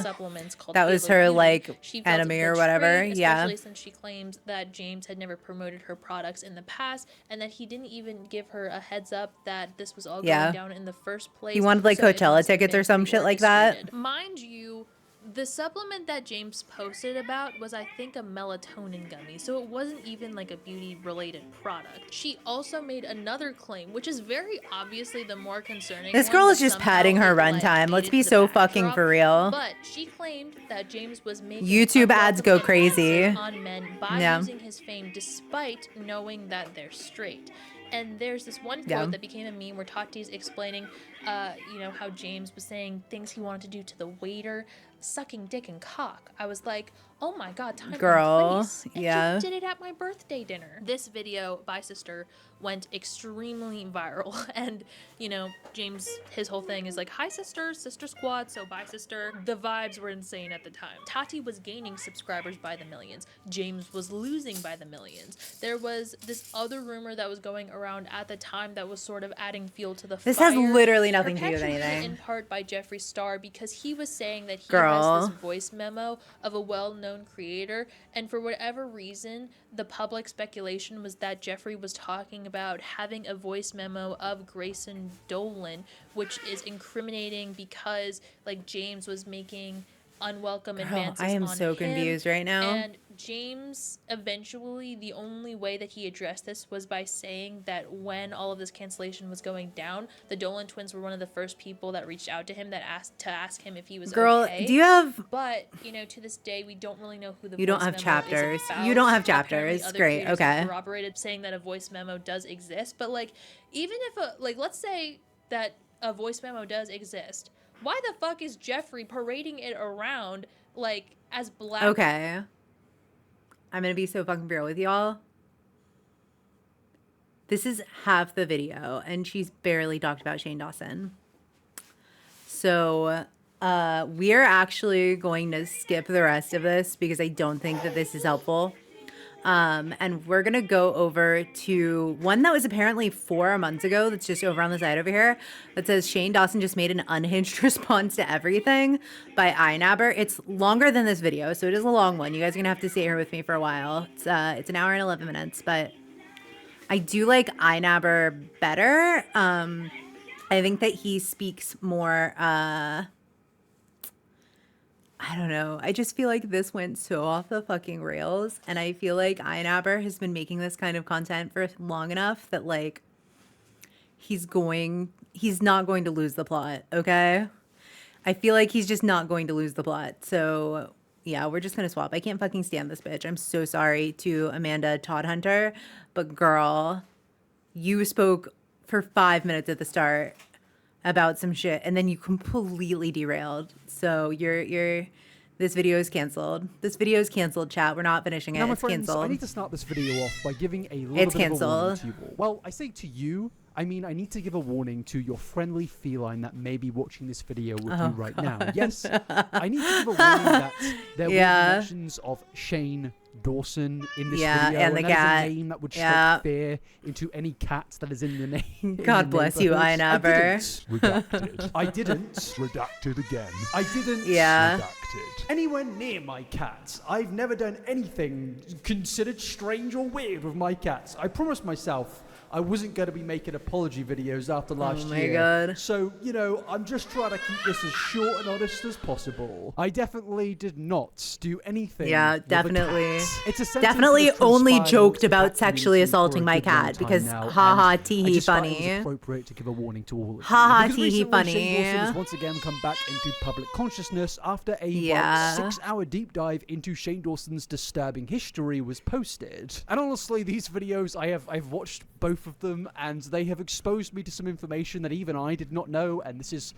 supplements called that was Halo her Beauty, like she felt a enemy bit or whatever. betrayed, Yeah. especially since she claims that James had never promoted her products in the past, and that he didn't even give her a heads up that this was all Yeah. going down in the first place. He wanted like So it Coachella must have tickets been or some shit like that. pre-orchestrated. Mind you, the supplement that James posted about was, I think, a melatonin gummy, so it wasn't even like a beauty-related product. She also made another claim, which is very obviously the more concerning This one, girl but is just somehow padding her it, like, runtime. Let's aided be the so fucking backdrop. for real. But she claimed that James was making YouTube ads go unwelcome crazy. advances on men by Yeah. using his fame despite knowing that they're straight. And there's this one quote Yeah. that became a meme where Tati's explaining, you know, how James was saying things he wanted to do to the waiter, sucking dick and cock. I was like, oh my god, time Girl, and place. And yeah. you did it at my birthday dinner. This video, Bye Sister, went extremely viral. And, you know, James, his whole thing is like, hi sister, sister squad, so Bye Sister. The vibes were insane at the time. Tati was gaining subscribers by the millions. James was losing by the millions. There was this other rumor that was going around at the time that was sort of adding fuel to the fire. This has literally nothing to do with Perpetuated anything. in part by Jeffree Star, because he was saying that he Girl. has this voice memo of a well-known creator, and for whatever reason, the public speculation was that Jeffree was talking about having a voice memo of Grayson Dolan, which is incriminating because, like, James was making unwelcome advances I am on so him, confused right now. and James eventually, the only way that he addressed this was by saying that when all of this cancellation was going down, the Dolan twins were one of the first people that reached out to him that asked him if he was Girl, okay. do you have But, you know, to this day, we don't really know who the You don't voice have memo chapters. is about. You don't have Apparently, chapters. other Great, creators have okay. corroborated saying that a voice memo does exist, but, like, even if let's say that a voice memo does exist, why the fuck is Jeffree parading it around, like, as black? Okay. I'm gonna be so fucking real with y'all. This is half the video, and she's barely talked about Shane Dawson. So, we're actually going to skip the rest of this because I don't think that this is helpful. And we're gonna go over to one that was apparently 4 months ago that's just over on the side over here that says Shane Dawson just made an unhinged response to everything by iNabber. It's longer than this video, so it is a long one. You guys are gonna have to stay here with me for a while. It's an hour and 11 minutes, but I do like iNabber better. I think that he speaks more, I don't know. I just feel like this went so off the fucking rails. And I feel like iNabber has been making this kind of content for long enough that, like, he's not going to lose the plot, okay? I feel like he's just not going to lose the plot. So yeah, we're just gonna swap. I can't fucking stand this bitch. I'm so sorry to Amanda Todd Hunter, but girl, you spoke for 5 minutes at the start about some shit, and then you completely derailed. So you're this video is canceled. This video is canceled, chat. We're not finishing it. Now, my It's friends, canceled. I need to start this video off by giving a little It's bit of a warning cancelled. to you all. Well, I say to you, I mean, I need to give a warning to your friendly feline that may be watching this video with you right now. Yes, I need to give a warning that there will be mentions of Shane Dawson in this video, and the that is cat. a name that would strike fear into any cat that is in the name. God bless you, I never. Redacted. I didn't. Redacted again. I didn't. Redacted. Anywhere near my cats. I've never done anything considered strange or weird with my cats. I promised myself I wasn't going to be making apology videos after last year. Oh my God. So, you know, I'm just trying to keep this as short and honest as possible. I definitely did not do anything. Yeah, with a definitely. cat. It's a sentence Definitely that has only transpired joked amongst the about cat sexually community for a assaulting my good long cat time because now, haha and I tee just thought it funny. was appropriate to give a warning to all of you. Ha Because tee recently funny. Shane Dawson has once again come back into public consciousness after a 6-hour deep dive into Shane Dawson's disturbing history was posted. And honestly, these videos, I've watched both of them, and they have exposed me to some information that even I did not know, and this is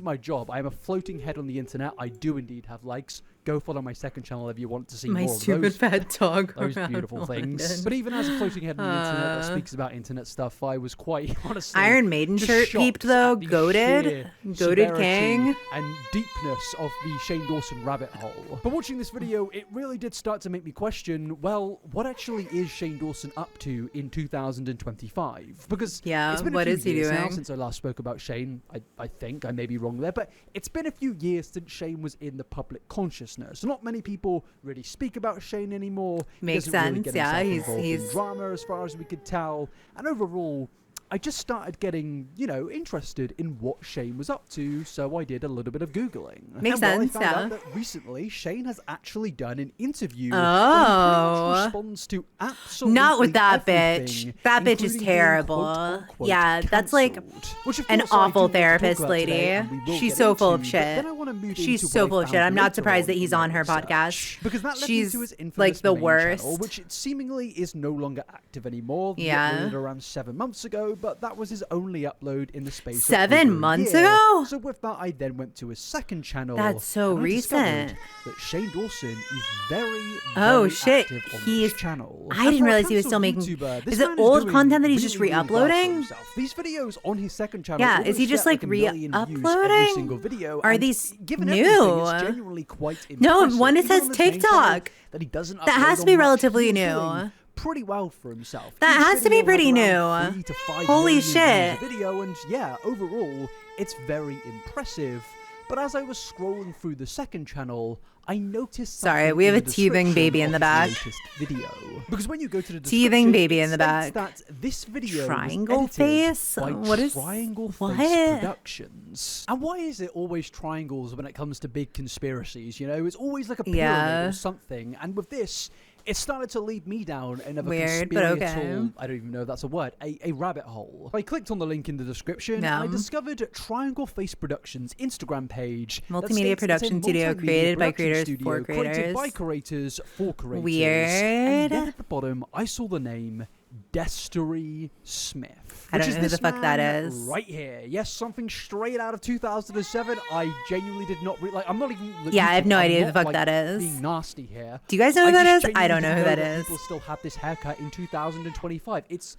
my job. I am a floating head on the internet. I do indeed have likes. Go follow my second channel if you want to see My more of stupid those, fat dog those around beautiful things. London. But even as a floating head on the internet that speaks about internet stuff, I was quite honestly Iron Maiden just shirt shocked peeped though. at the Goated. sheer Goated severity King. and deepness of the Shane Dawson rabbit hole. But watching this video, it really did start to make me question, well, what actually is Shane Dawson up to in 2025? Because it's been a what few is he years now doing? since I last spoke about Shane. I think I may be wrong there, but it's been a few years since Shane was in the public consciousness. Not many people really speak about Shane anymore. Makes he doesn't really sense, get yeah, himself involved in he's drama as far as we could tell. And overall, I just started getting, you know, interested in what Shane was up to, so I did a little bit of Googling. Makes sense, I found yeah. out that recently Shane has actually done an interview Oh. where he pretty much responds to absolutely Not with that everything, bitch. That bitch is including being terrible. quote-unquote Yeah, that's like cancelled. Which, of an course, I awful do want to talk therapist about lady. today, and we will She's get so full of into, but shit. then I wanna move She's into so what full I of shit. found I'm not later surprised that on he's in on my her research. podcast. Because that led She's me to his infamous like the main worst. channel, which it seemingly is no longer active anymore. He Yeah. uploaded around 7 months ago, but that was his only upload in the space of 7 over a months year. ago? So with that, I then went to his second channel. That's so and I discovered recent. that Shane Dawson is very, Oh, very shit. active on He's- this channel. I And didn't for a realize he was cancelled still making. YouTuber, this Is it man old doing content that he's just really, really well for re-uploading? himself. These videos on his second channel. Yeah, is almost he just get like a million views every re-uploading? single video. Are and these given new? everything, it's genuinely quite No, impressive. one it Even says on his main channel TikTok. that he doesn't That has upload to be on much, relatively he's new. doing pretty well for himself. That Each has to be video pretty has around new. 3 to 5 Holy million views shit. a video, and yeah, overall, it's very impressive. But as I was scrolling through the second channel, I noticed Sorry, something we have in a the teething description baby in of the his back. latest video. Because when you go to the Teething description, baby it in the states back. that this video Triangle was edited face? by What is- Triangle what? Face Productions. And why is it always triangles when it comes to big conspiracies? You know, it's always like a pyramid Yeah. or something. And with this, it started to lead me down another Weird, but okay. conspiratorial, I don't even know if that's a word, a rabbit hole. I clicked on the link in the description and I Yum. discovered Triangle Face Productions Instagram page. that Multimedia states it's a production studio multimedia created by production creators studio for created creators. by creators for creators. Weird. And then at the bottom, I saw the name Destery Smith. I don't which is know who this the fuck that man is. right here. Yes, something straight out of 2007. I genuinely did not like. I'm not even. Yeah, I have no I'm idea who not, the fuck like, that is. Being nasty here. Do you guys know who that just is? I don't genuinely know who didn't that is. People still have this haircut in 2025. It's.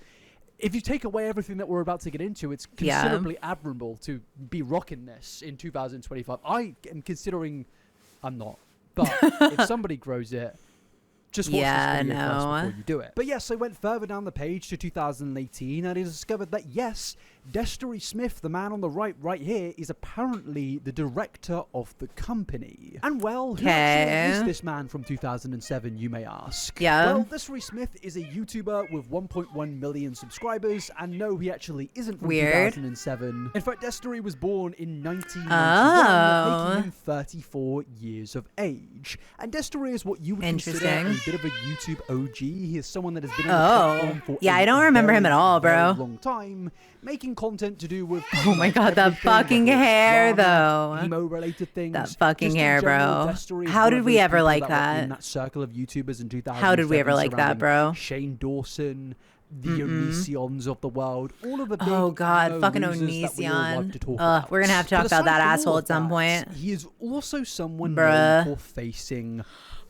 If you take away everything that we're about to get into, it's Yeah. considerably admirable to be rocking this in 2025. I am considering. I'm not. But if somebody grows it, just watch Yeah, this video first no. before you do it. But yes, I went further down the page to 2018 and I discovered that yes, Destery Smith, the man on the right here, is apparently the director of the company. And well, who actually is this man from 2007, you may ask? Yeah. Well, Destery Smith is a YouTuber with 1.1 million subscribers, and no, he actually isn't from Weird. 2007. In fact, Destery was born in 1991, Oh. making him 34 years of age. And Destery is what you would consider Interesting. a bit of a YouTube OG. He is someone that has been on the Oh. platform for Yeah, a I don't remember him very, at all, very bro. long time, making making content to do with Oh my God, that fucking hair, though. emo related things. That fucking Just in hair, general, bro. Death Story is How one did of we those ever people like that? Were in that? that circle of YouTubers in 2007. How did we ever like that, bro? Shane Dawson, the Onisions of the world, all of the big Oh God, fucking losers that we all love to talk about. We're gonna have to talk But about that aside from all asshole of at some that, point. He is also someone Bruh. known for facing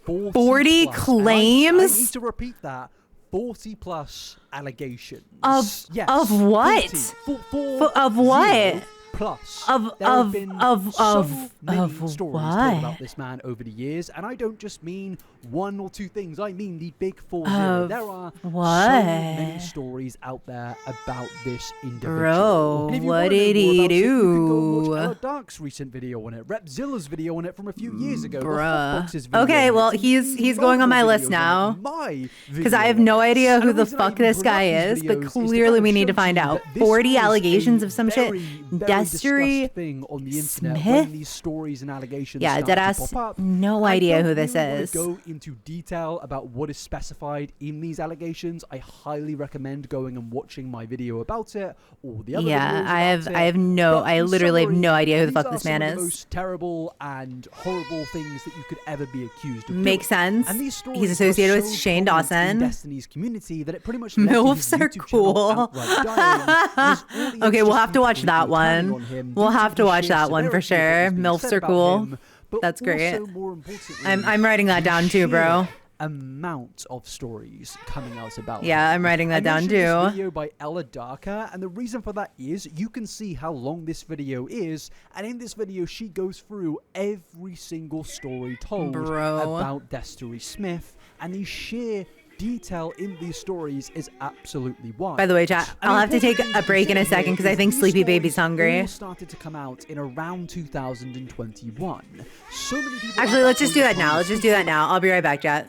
40 40 plus, claims? I need to repeat that. 40 plus allegations. Of yes, of what? 40, Of what? plus. Of There have been so many stories told what? about this man over the years, and I don't just mean one or two things. I mean the big 40. Of There are what? so many stories out there about this individual. Bro, And if you what wanna know did more he about it, you can go and do? watch Ella Dark's recent video on it, Repzilla's video on it from a few years ago. the Bruh. Hotbox's video Okay, on well, it, he's going on my multiple list videos now. on it, my Because I have video no on it. idea And who the the reason I fuck even this bring up guy these is, but videos is to clearly kind of we need to show find you out. that this 40 was allegations a of some shit. very Destry discussed thing on the internet Smith? when these stories and allegations Yeah, started to deadass. pop up. No I idea don't who this really wanna is. go into detail about what is specified in these allegations. I highly recommend going and watching my video about it or the other Yeah, videos I about have it. I have no But I in literally have summary, no idea who the these fuck are this some man of the is. most terrible and horrible things that you could ever be accused of Makes doing. sense. And these stories He's associated are with so Shane prominent in Dawson. Destiny's community that it pretty much led to MILFs his are YouTube channel cool. outright dying, and his audience Okay, we'll just have to watch that completely turning one. on him We'll due have to the watch sheer that one for severity of what was sure. being MILFs said are about cool. him, but That's great. also, more importantly, I'm writing that the down too, bro. sheer amount of stories coming out about Yeah, him. I'm writing that I down mentioned this too. video by Ella Darker, and the reason for that is you can see how long this video is, and in this video she goes through every single story told Bro. about Destry Smith, and the sheer detail in these stories is absolutely wild. By the way, chat, And I'll the have to take important a thing break in a here second because I is think these Sleepy Baby's stories hungry. all started to come out in around 2021. So many people Actually, at let's that just do point that in now. time Let's just do that now. I'll be right back, chat.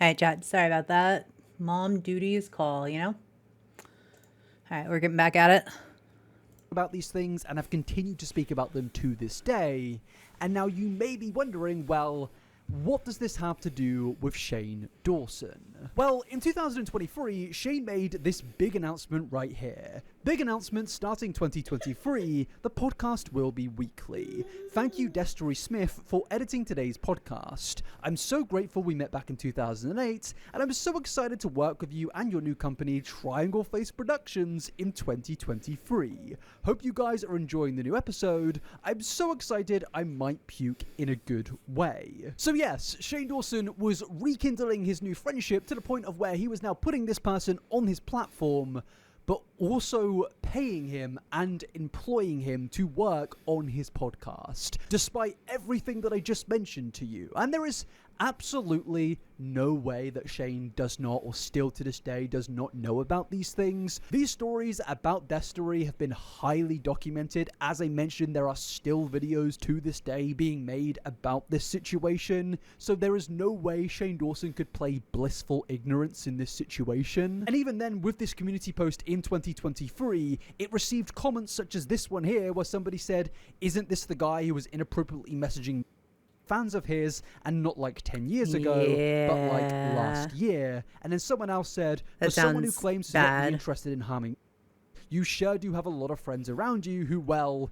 All right, chat. Sorry about that. Mom duties call, you know? All right, we're getting back at it. About these things and have continued to speak about them to this day. And now you may be wondering, well, what does this have to do with Shane Dawson? Well, in 2023, Shane made this big announcement right here. Big announcement starting 2023, the podcast will be weekly. Thank you, Destry Smith, for editing today's podcast. I'm so grateful we met back in 2008, and I'm so excited to work with you and your new company, Triangle Face Productions, in 2023. Hope you guys are enjoying the new episode. I'm so excited I might puke in a good way. So yes, Shane Dawson was rekindling his new friendship to the point of where he was now putting this person on his platform, but also paying him and employing him to work on his podcast, despite everything that I just mentioned to you. And there is absolutely no way that Shane does not, or still to this day, does not know about these things. These stories about Destry have been highly documented. As I mentioned, there are still videos to this day being made about this situation, so there is no way Shane Dawson could play blissful ignorance in this situation. And even then, with this community post in 2023, it received comments such as this one here, where somebody said, "Isn't this the guy who was inappropriately messaging fans of his, and not like 10 years ago, but like last year?" And then someone else said, "For someone who claims to not be interested in harming, you sure do have a lot of friends around you who, well,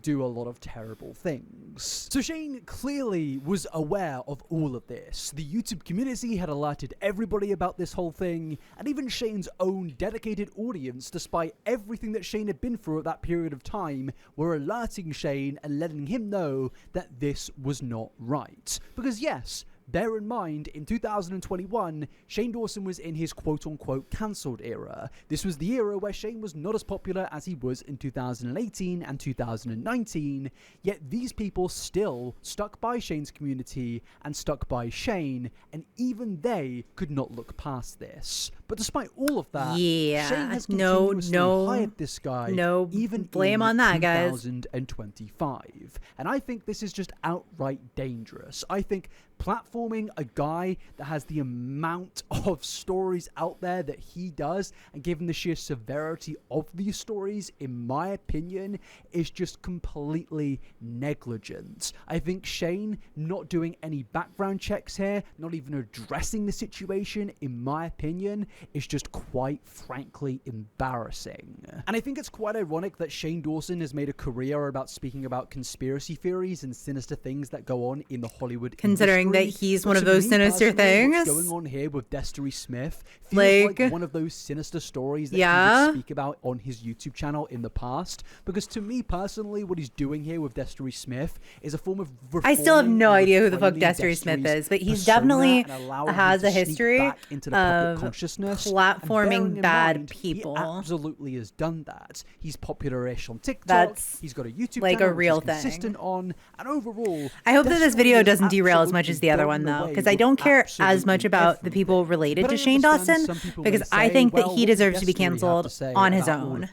do a lot of terrible things." So Shane clearly was aware of all of this. The YouTube community had alerted everybody about this whole thing, and even Shane's own dedicated audience, despite everything that Shane had been through at that period of time, were alerting Shane and letting him know that this was not right. Because yes, bear in mind, in 2021, Shane Dawson was in his quote-unquote cancelled era. This was the era where Shane was not as popular as he was in 2018 and 2019, yet these people still stuck by Shane's community and stuck by Shane, and even they could not look past this. But despite all of that, Shane has continuously hired this guy, even blame on that, 2025. And I think this is just outright dangerous. I think platforming a guy that has the amount of stories out there that he does, and given the sheer severity of these stories, in my opinion, is just completely negligent. I think Shane not doing any background checks here, not even addressing the situation, in my opinion, is just quite frankly embarrassing. And I think it's quite ironic that Shane Dawson has made a career about speaking about conspiracy theories and sinister things that go on in the Hollywood industry, that he's one of those sinister things. What's going on here with Destry Smith feels like one of those sinister stories that he would speak about on his YouTube channel in the past. Because to me personally, what he's doing here with Destry Smith is a form of I still have no idea who the fuck Destry Smith is, but he's definitely has a history of platforming bad people. He absolutely has done that. He's popular-ish on TikTok. He's got a YouTube channel a real thing. Consistent on, and overall, I hope that this video doesn't derail as much as the other one, though, because I don't care as much about the people related to Shane Dawson, because I think that he deserves to be canceled on his own,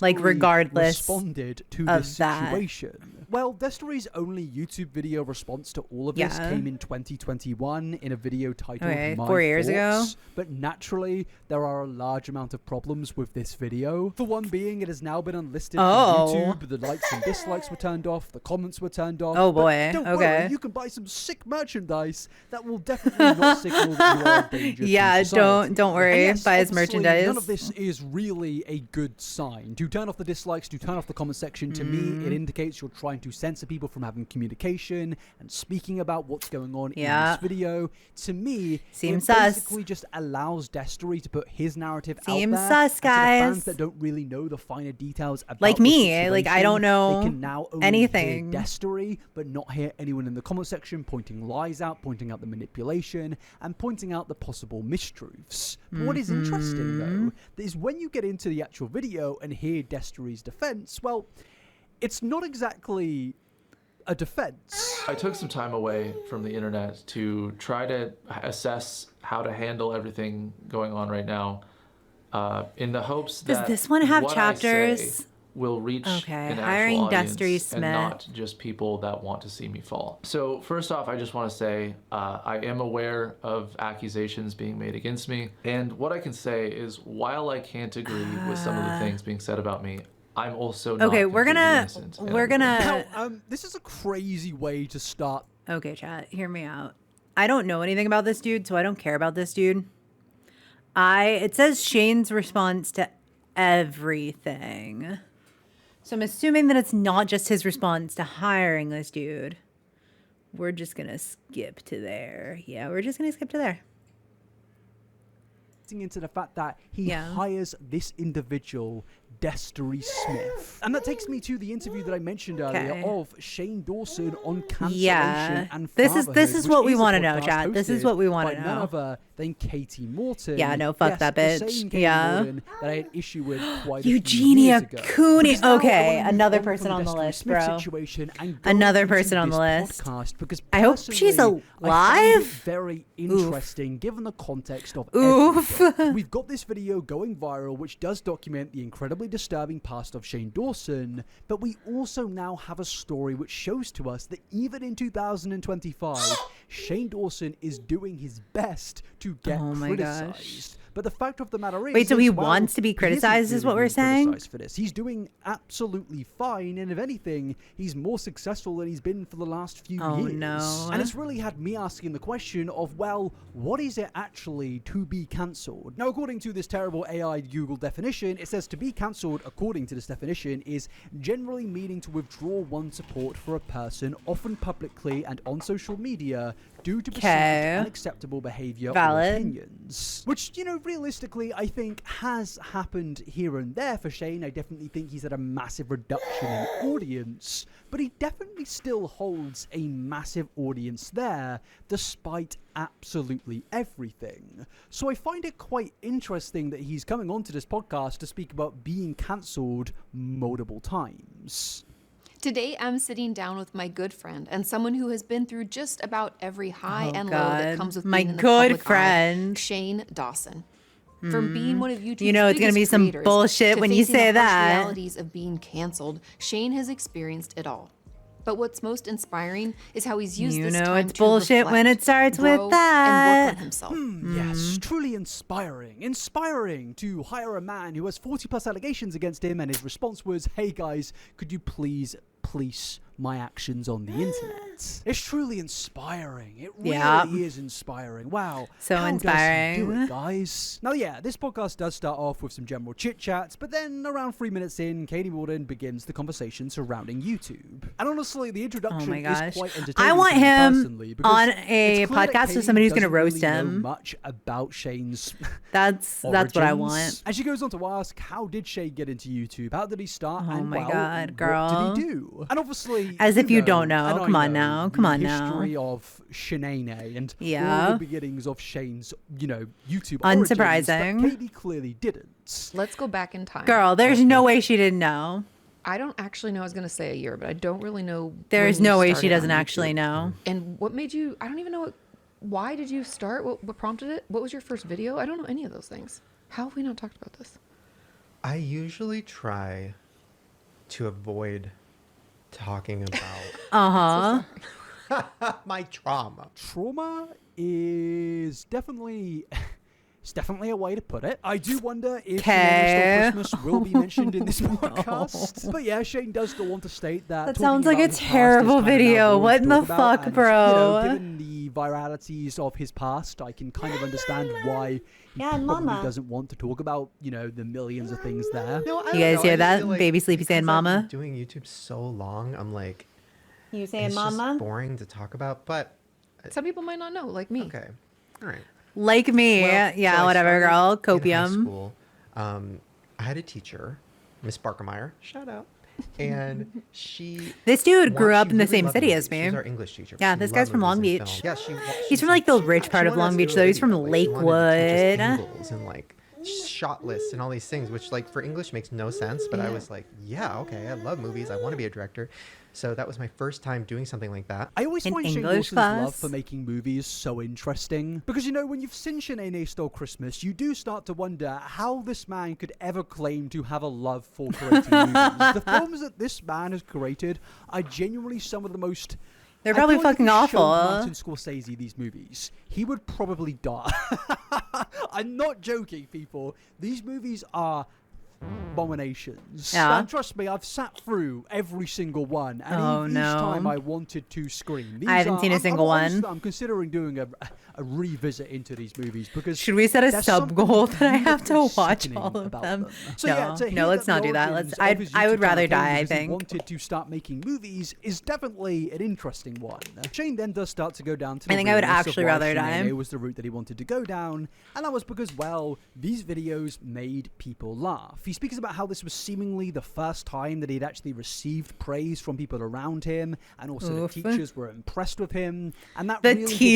like regardless of that. Well, Destry's only YouTube video response to all of this came in 2021 in a video titled My 4 years ago. But naturally, there are a large amount of problems with this video. For one being, it has now been unlisted from YouTube. The likes and dislikes were turned off. The comments were turned off. Oh boy, but don't worry, you can buy some sick merchandise that will definitely not signal that you are a danger to society. don't worry, yes, buy his merchandise. None of this is really a good sign. To turn off the dislikes, to turn off the comment section, to me, it indicates you're trying to censor people from having communication and speaking about what's going on in this video. To me, seems it sus. basically just allows Destry to put his narrative seems out there. Sus, guys. And to the fans that don't really know the finer details about like me, like I don't know they can now only anything. Hear Destry, but not hear anyone in the comment section pointing lies out, pointing out the manipulation, and pointing out the possible mistruths. But what is interesting, though, is when you get into the actual video and hear Destry's defense, well, it's not exactly a defense. I took some time away from the internet to try to assess how to handle everything going on right now, in the hopes that does this one have chapters? will reach Okay, an hiring actual Dusty audience Smith. and not just people that want to see me fall. So first off, I just want to say I am aware of accusations being made against me, and what I can say is while I can't agree with some of the things being said about me, I'm also not Okay, completely innocent in everything. Now, this is a crazy way to start. Okay, chat, hear me out. I don't know anything about this dude, so I don't care about this dude. It says Shane's response to everything. So I'm assuming that it's not just his response to hiring this dude. We're just gonna skip to there. Yeah, we're just gonna skip to there. Into the fact that he hires this individual, Dusty Smith. And that takes me to the interview that I mentioned earlier of Shane Dawson on cancellation and this fatherhood, is what which we is a want to know, podcast chat. This is what we want by to none know. other than Katie Morton. Yeah, no, fuck that the bitch. same Katie Yeah. Morton that I had issue with quite a few Eugenia years ago. Cooney. Because now I Okay, wanna move another on person from on the Dusty list, Smith bro. situation and go Another into person on the this list. podcast because I hope she's personally, I find it alive. very interesting given the context of Oof. everything. We've got this video going viral which does document the incredibly disturbing past of Shane Dawson, but we also now have a story which shows to us that even in 2025, Shane Dawson is doing his best to get criticized. But the fact of the matter is... Wait, so he well, wants to be he isn't criticized is really what we're being saying? criticized for this. He's doing absolutely fine, and if anything, he's more successful than he's been for the last few years. No. And it's really had me asking the question of, well, what is it actually to be cancelled? Now, according to this terrible AI Google definition, it says to be cancelled, according to this definition, is generally meaning to withdraw one's support for a person, often publicly and on social media, due to perceived unacceptable behavior or opinions. Which, you know, realistically, I think has happened here and there for Shane. I definitely think he's had a massive reduction in audience, but he definitely still holds a massive audience there, despite absolutely everything. So I find it quite interesting that he's coming onto this podcast to speak about being cancelled multiple times. Today, I'm sitting down with my good friend and someone who has been through just about every high and low that comes with being in the public eye, Shane Dawson. From being one of YouTube's You know it's gonna be biggest some creators bullshit to when you facing say the harsh that. realities of being canceled, Shane has experienced it all. But what's most inspiring is how he's used this time it's to bullshit reflect, when it starts grow, with that. and work on himself. Yes, truly inspiring. Inspiring to hire a man who has 40 plus allegations against him, and his response was, hey guys, could you please police my actions on the internet? It's truly inspiring. It really is inspiring. Wow. So how inspiring. Does he do it, guys? Now, yeah, this podcast does start off with some general chit-chats, but then around 3 minutes in, Katie Morton begins the conversation surrounding YouTube. And honestly, the introduction is quite entertaining. I want to me him personally, because on it's a clear that podcast with Katie somebody who's going to doesn't roast really know him. much about Shane's That's what I origins. want. And she goes on to ask, how did Shane get into YouTube? How did he start? Oh and my well, God, what girl. did he do? And obviously, As if you don't know. and I Come on know now. the Come on now. history of Shane and Yeah. all the beginnings of Shane's, you know, YouTube Unsurprising. origins, but Katie clearly didn't. Let's go back in time. Girl, there's no way she didn't know. I don't actually know. I was going to say a year, but I don't really know. There's when you no way she started doesn't on actually YouTube. know. And what made you? I don't even know. Why did you start? What prompted it? What was your first video? I don't know any of those things. How have we not talked about this? I usually try to avoid talking about my trauma. Trauma is definitely... It's definitely a way to put it. I do wonder if Shane Christmas will be mentioned in this podcast. But yeah, Shane does go on to state that... That sounds like a terrible video. What in the fuck, bro? You know, given the viralities of his past, I can kind of understand why he probably doesn't want to talk about, you know, the millions of things there. No, You guys hear that? Baby Sleepy saying mama? I've been doing YouTube so long, I'm like... You saying it's mama? just boring to talk about, but... Some people might not know, like me. Okay. All right. Like me. Well, yeah, so I whatever, started girl. in high Copium. school. I had a teacher, Miss Barkemeyer. Shout out. And she... This dude grew up she in the really same loved city movies. as me. She was our English teacher. Yeah, She this guy's loved from Long movies and Beach. film. Yeah, He's from like the rich part of wanted us Long to Beach, do though. a He's from video. Like, she wanted to take us Lakewood. angles and like shot lists and all these things, which like for English makes no sense. But I was like, yeah, okay, I love movies. I want to be a director. So that was my first time doing something like that. I always In find Shane English Dawson's class? love for making movies so interesting. Because, you know, when you've seen Shanae Stole Christmas, you do start to wonder how this man could ever claim to have a love for creating movies. The films that this man has created are genuinely some of the most... They're probably I feel like fucking if you showed awful. Martin Scorsese these movies, he would probably die. I'm not joking, people. These movies are abominations. Yeah. And trust me, I've sat through every single one, and Oh, each no. time I wanted to scream. I haven't seen a single one. I'm considering doing a revisit into these movies because Should we set a there's sub something goal that I have to really watch sickening all of about them? So no, yeah, to hear no, let's that not the do that. origins Let's. of his I would YouTube rather channel came die. I because he think. wanted to start making movies is definitely an interesting one. Shane then does start to go down to the I think I would realness of actually why rather die. Shanae was the route that he wanted to go down, and that was because, well, these videos made people laugh. He speaks about how this was seemingly the first time that he'd actually received praise from people around him, and also Oof. the teachers were impressed with him, and that The really did prompt him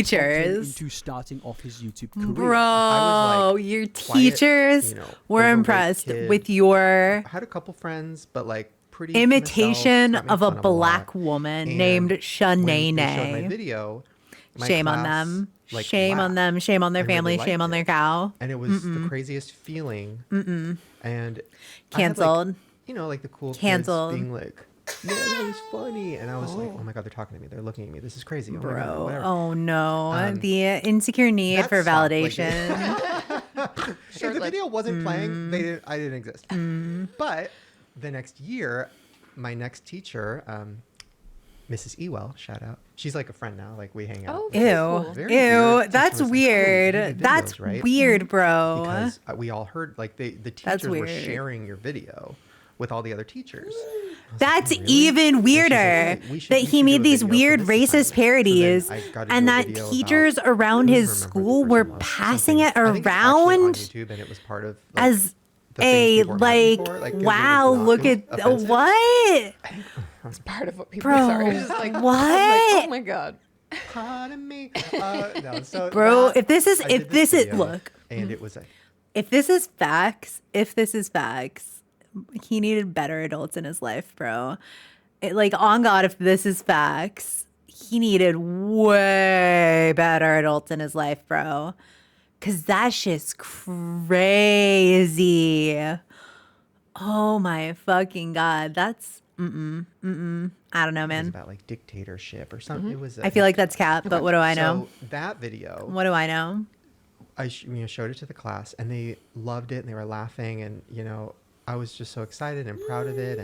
teachers. into starting off his YouTube career. Bro, I was, like, your quiet, teachers you know, were overweight impressed kid. with your I had a couple friends, but like pretty to imitation myself, got of made a fun of black lot. woman And named when they showed my Shanae. video, my Shame on class, them. like, Shame on laughed them. Shame on their and really family. Shame liked on their it. cow. And it was the craziest feeling. And I had, like, Canceled. you know, like the cool Canceled. kids being like, yeah, that was funny. And I was like, oh my God, they're talking to me. They're looking at me. This is crazy. Oh my God, Bro, whatever. oh no. Um, the insecure need that for stopped, like- validation. If the video wasn't playing, I didn't exist. But the next year, my next teacher, Mrs. Ewell, shout out. She's like a friend now. Like we hang out. Oh, which is Ew. very Ew. weird. That's Teacher was like, "Oh, weird. you did That's videos, right?" weird, bro. Because we all heard like the That's teachers were weird. sharing your video with all the other teachers. I was That's like, "Oh, really?" even And she's like, weirder "Hey, we should- that we he should do made a these video for weird this racist assignment." So then parodies I got to and do a that video teachers about- around I don't his remember who the school person were was. passing Something- it I think it's actually on around YouTube, and it was part of like, as the things a people were mad like, for, like, 'cause it was wow, not look at offensive. what? It's part of what people Bro, are sorry. It's just like, what? I'm like, oh my God. Pardon me. No, so Bro, that- if this is I did video, look, and it was a if this is facts, he needed better adults in his life, bro. Like, on God, if this is facts, he needed way better adults in his life, bro. Cause that shit's crazy. Oh my fucking God. That's I don't know, it was man. about like dictatorship or something. It was. I feel like that's cap, but what do I know? So that video, What do I know? I showed it to the class, and they loved it, and they were laughing, and I was just so excited and proud of it,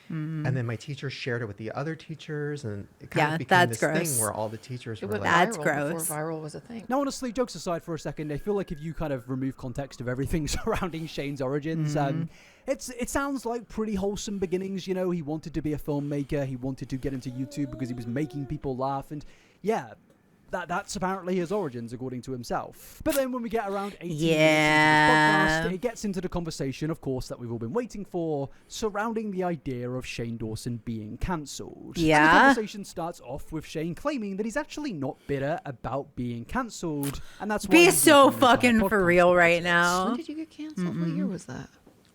and then my teacher shared it with the other teachers, and it kind of became that's this gross. thing where all the teachers It were went like, That's viral gross. before viral was a thing. Now, honestly, jokes aside for a second, I feel like if you kind of remove context of everything surrounding Shane's origins, it sounds like pretty wholesome beginnings. You know, he wanted to be a filmmaker. He wanted to get into YouTube because he was making people laugh. And yeah, that's apparently his origins, according to himself. But then when we get around 18 minutes into this podcast, it gets into the conversation, of course, that we've all been waiting for, surrounding the idea of Shane Dawson being cancelled. And the Yeah. conversation starts off with Shane claiming that he's actually not bitter about being cancelled, and that's why Be he's so making an entire fucking for podcast real about right it. now. When did you get canceled? What year was that?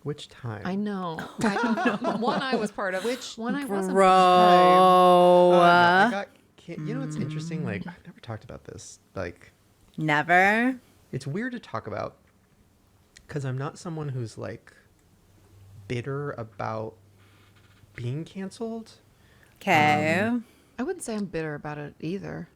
which time? I know. I don't know. One I was part of. Which one I wasn't. Bro. No, I got. You know what's interesting? Like I've never talked about this. Like Never. it's weird to talk about because I'm not someone who's like bitter about being canceled. Okay. I wouldn't say I'm bitter about it either.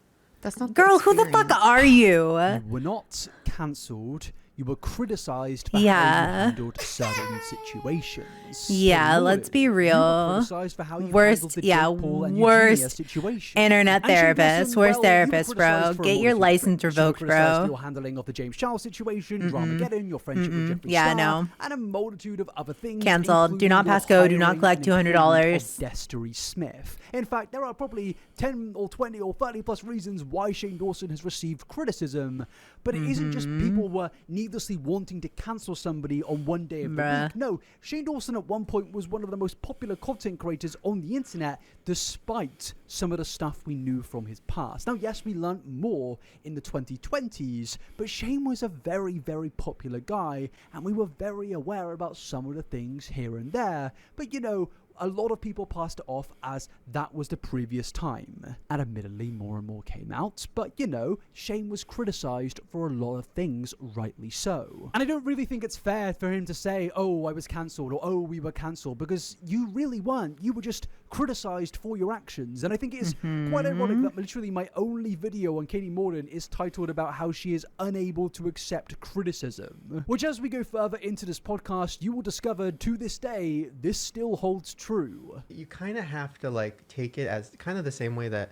That's not. Girl, who the fuck are you? You were not cancelled. You were criticised for how Yeah. you handled certain situations. Yeah, But let's be you were real. criticised for how you handled Worst, the yeah, Jake Paul and Eugenia worst situation. internet And Shane therapist, Dawson, worst well, you were therapist, bro. criticised for a Get your multitude of license things. You were revoked, criticised for bro. your handling of the James Charles situation, Dramageddon, your friendship with Jeffree Yeah, I Star, know. and a multitude of other things. Canceled. Do including not your pass go. Do not hiring collect and employment $200. of Destry Smith. In fact, there are probably 10 or 20 or 30 plus reasons why Shane Dawson has received criticism, but it isn't just people were needlessly wanting to cancel somebody on one day of the week. No, Shane Dawson at one point was one of the most popular content creators on the internet, despite some of the stuff we knew from his past. Now, yes, we learned more in the 2020s, but Shane was a very, very popular guy, and we were very aware about some of the things here and there. But, you know, a lot of people passed it off as that was the previous time. And admittedly, more and more came out, but you know, Shane was criticised for a lot of things, rightly so. And I don't really think it's fair for him to say, oh, I was cancelled, or oh, we were cancelled, because you really weren't. You were just criticised for your actions. And I think it is quite ironic that literally my only video on Katie Morden is titled about how she is unable to accept criticism. Which, as we go further into this podcast, you will discover to this day, this still holds true. You kind of have to like take it as kind of the same way that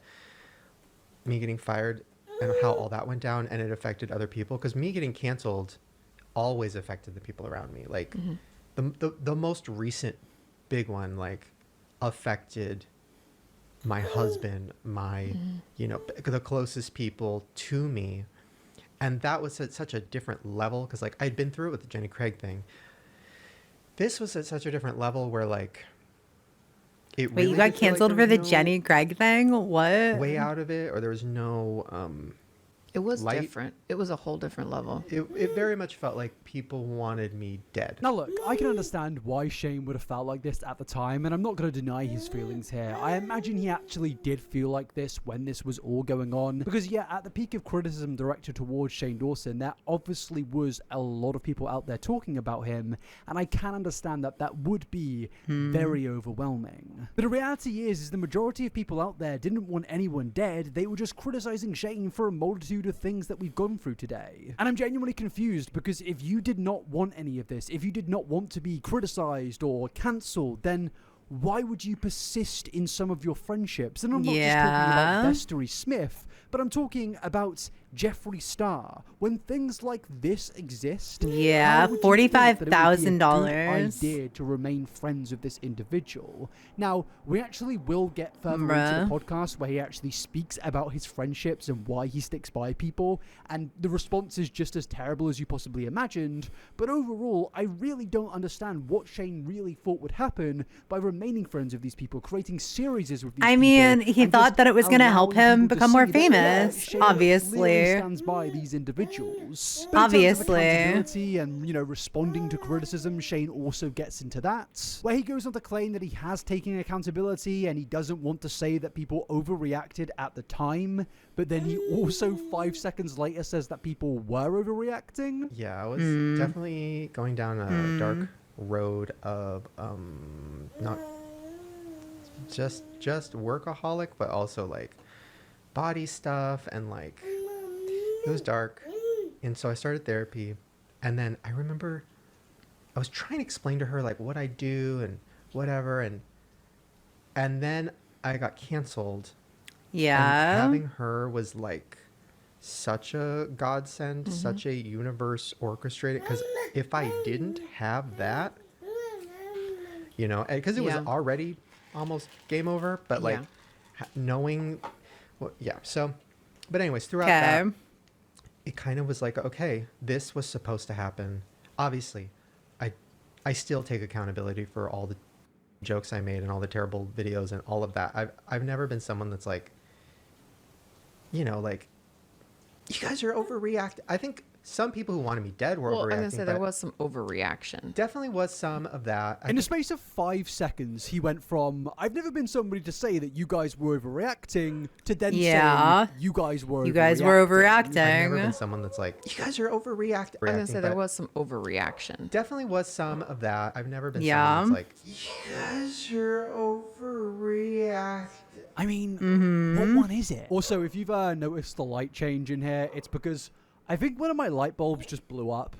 me getting fired and how all that went down and it affected other people, because me getting canceled always affected the people around me. Like the most recent big one like affected my husband, my you know, the closest people to me, and that was at such a different level, because like I'd been through it with the Jenny Craig thing. This was at such a different level where like it Wait, really you got did feel like canceled there for was the no Jenny Craig thing? What? way out of it, or there was no It was light. different. It was a whole different level. It very much felt like people wanted me dead. Now look, I can understand why Shane would have felt like this at the time, and I'm not going to deny his feelings here. I imagine he actually did feel like this when this was all going on, because yeah, at the peak of criticism directed towards Shane Dawson, there obviously was a lot of people out there talking about him, and I can understand that that would be very overwhelming. But the reality is the majority of people out there didn't want anyone dead. They were just criticizing Shane for a multitude of things that we've gone through today. And I'm genuinely confused, because if you did not want any of this, if you did not want to be criticized or cancelled, then why would you persist in some of your friendships? And I'm not just talking about Vestery Smith, but I'm talking about Jeffree Star. When things like this exist, yeah, $45,000 idea to remain friends with this individual. Now, we actually will get further into the podcast where he actually speaks about his friendships and why he sticks by people, and the response is just as terrible as you possibly imagined. But overall, I really don't understand what Shane really thought would happen by remaining friends with these people, creating series with these people. I mean, he thought that it was going to help him become more famous, obviously. Stands by these individuals. Obviously. Accountability and, you know, responding to criticism, Shane also gets into that, where he goes on to claim that he has taken accountability and he doesn't want to say that people overreacted at the time, but then he also 5 seconds later says that people were overreacting. Yeah, I was definitely going down a dark road of not just workaholic, but also like body stuff, and like it was dark. And so I started therapy, and then I remember I was trying to explain to her like what I do and whatever, and then I got canceled. Yeah. And having her was like such a godsend, such a universe orchestrated, because if I didn't have that, you know, because it was already almost game over, but like knowing so, but anyways, throughout that, it kind of was like, okay, this was supposed to happen. Obviously, I still take accountability for all the jokes I made and all the terrible videos and all of that. I've never been someone that's like, you know, like, you guys are overreacting. I think some people who wanted me dead were overreacting. Well, I'm going to say there was some overreaction. Definitely was some of that. In the space of 5 seconds, he went from, I've never been somebody to say that you guys were overreacting, to then saying you guys were overreacting. I've never been someone that's like, you guys are overreacting. I'm going to say there was some overreaction. Definitely was some of that. I've never been someone that's like, you guys are overreacting. I mean, what one is it? Also, if you've noticed the light change in here, it's because I think one of my light bulbs just blew up.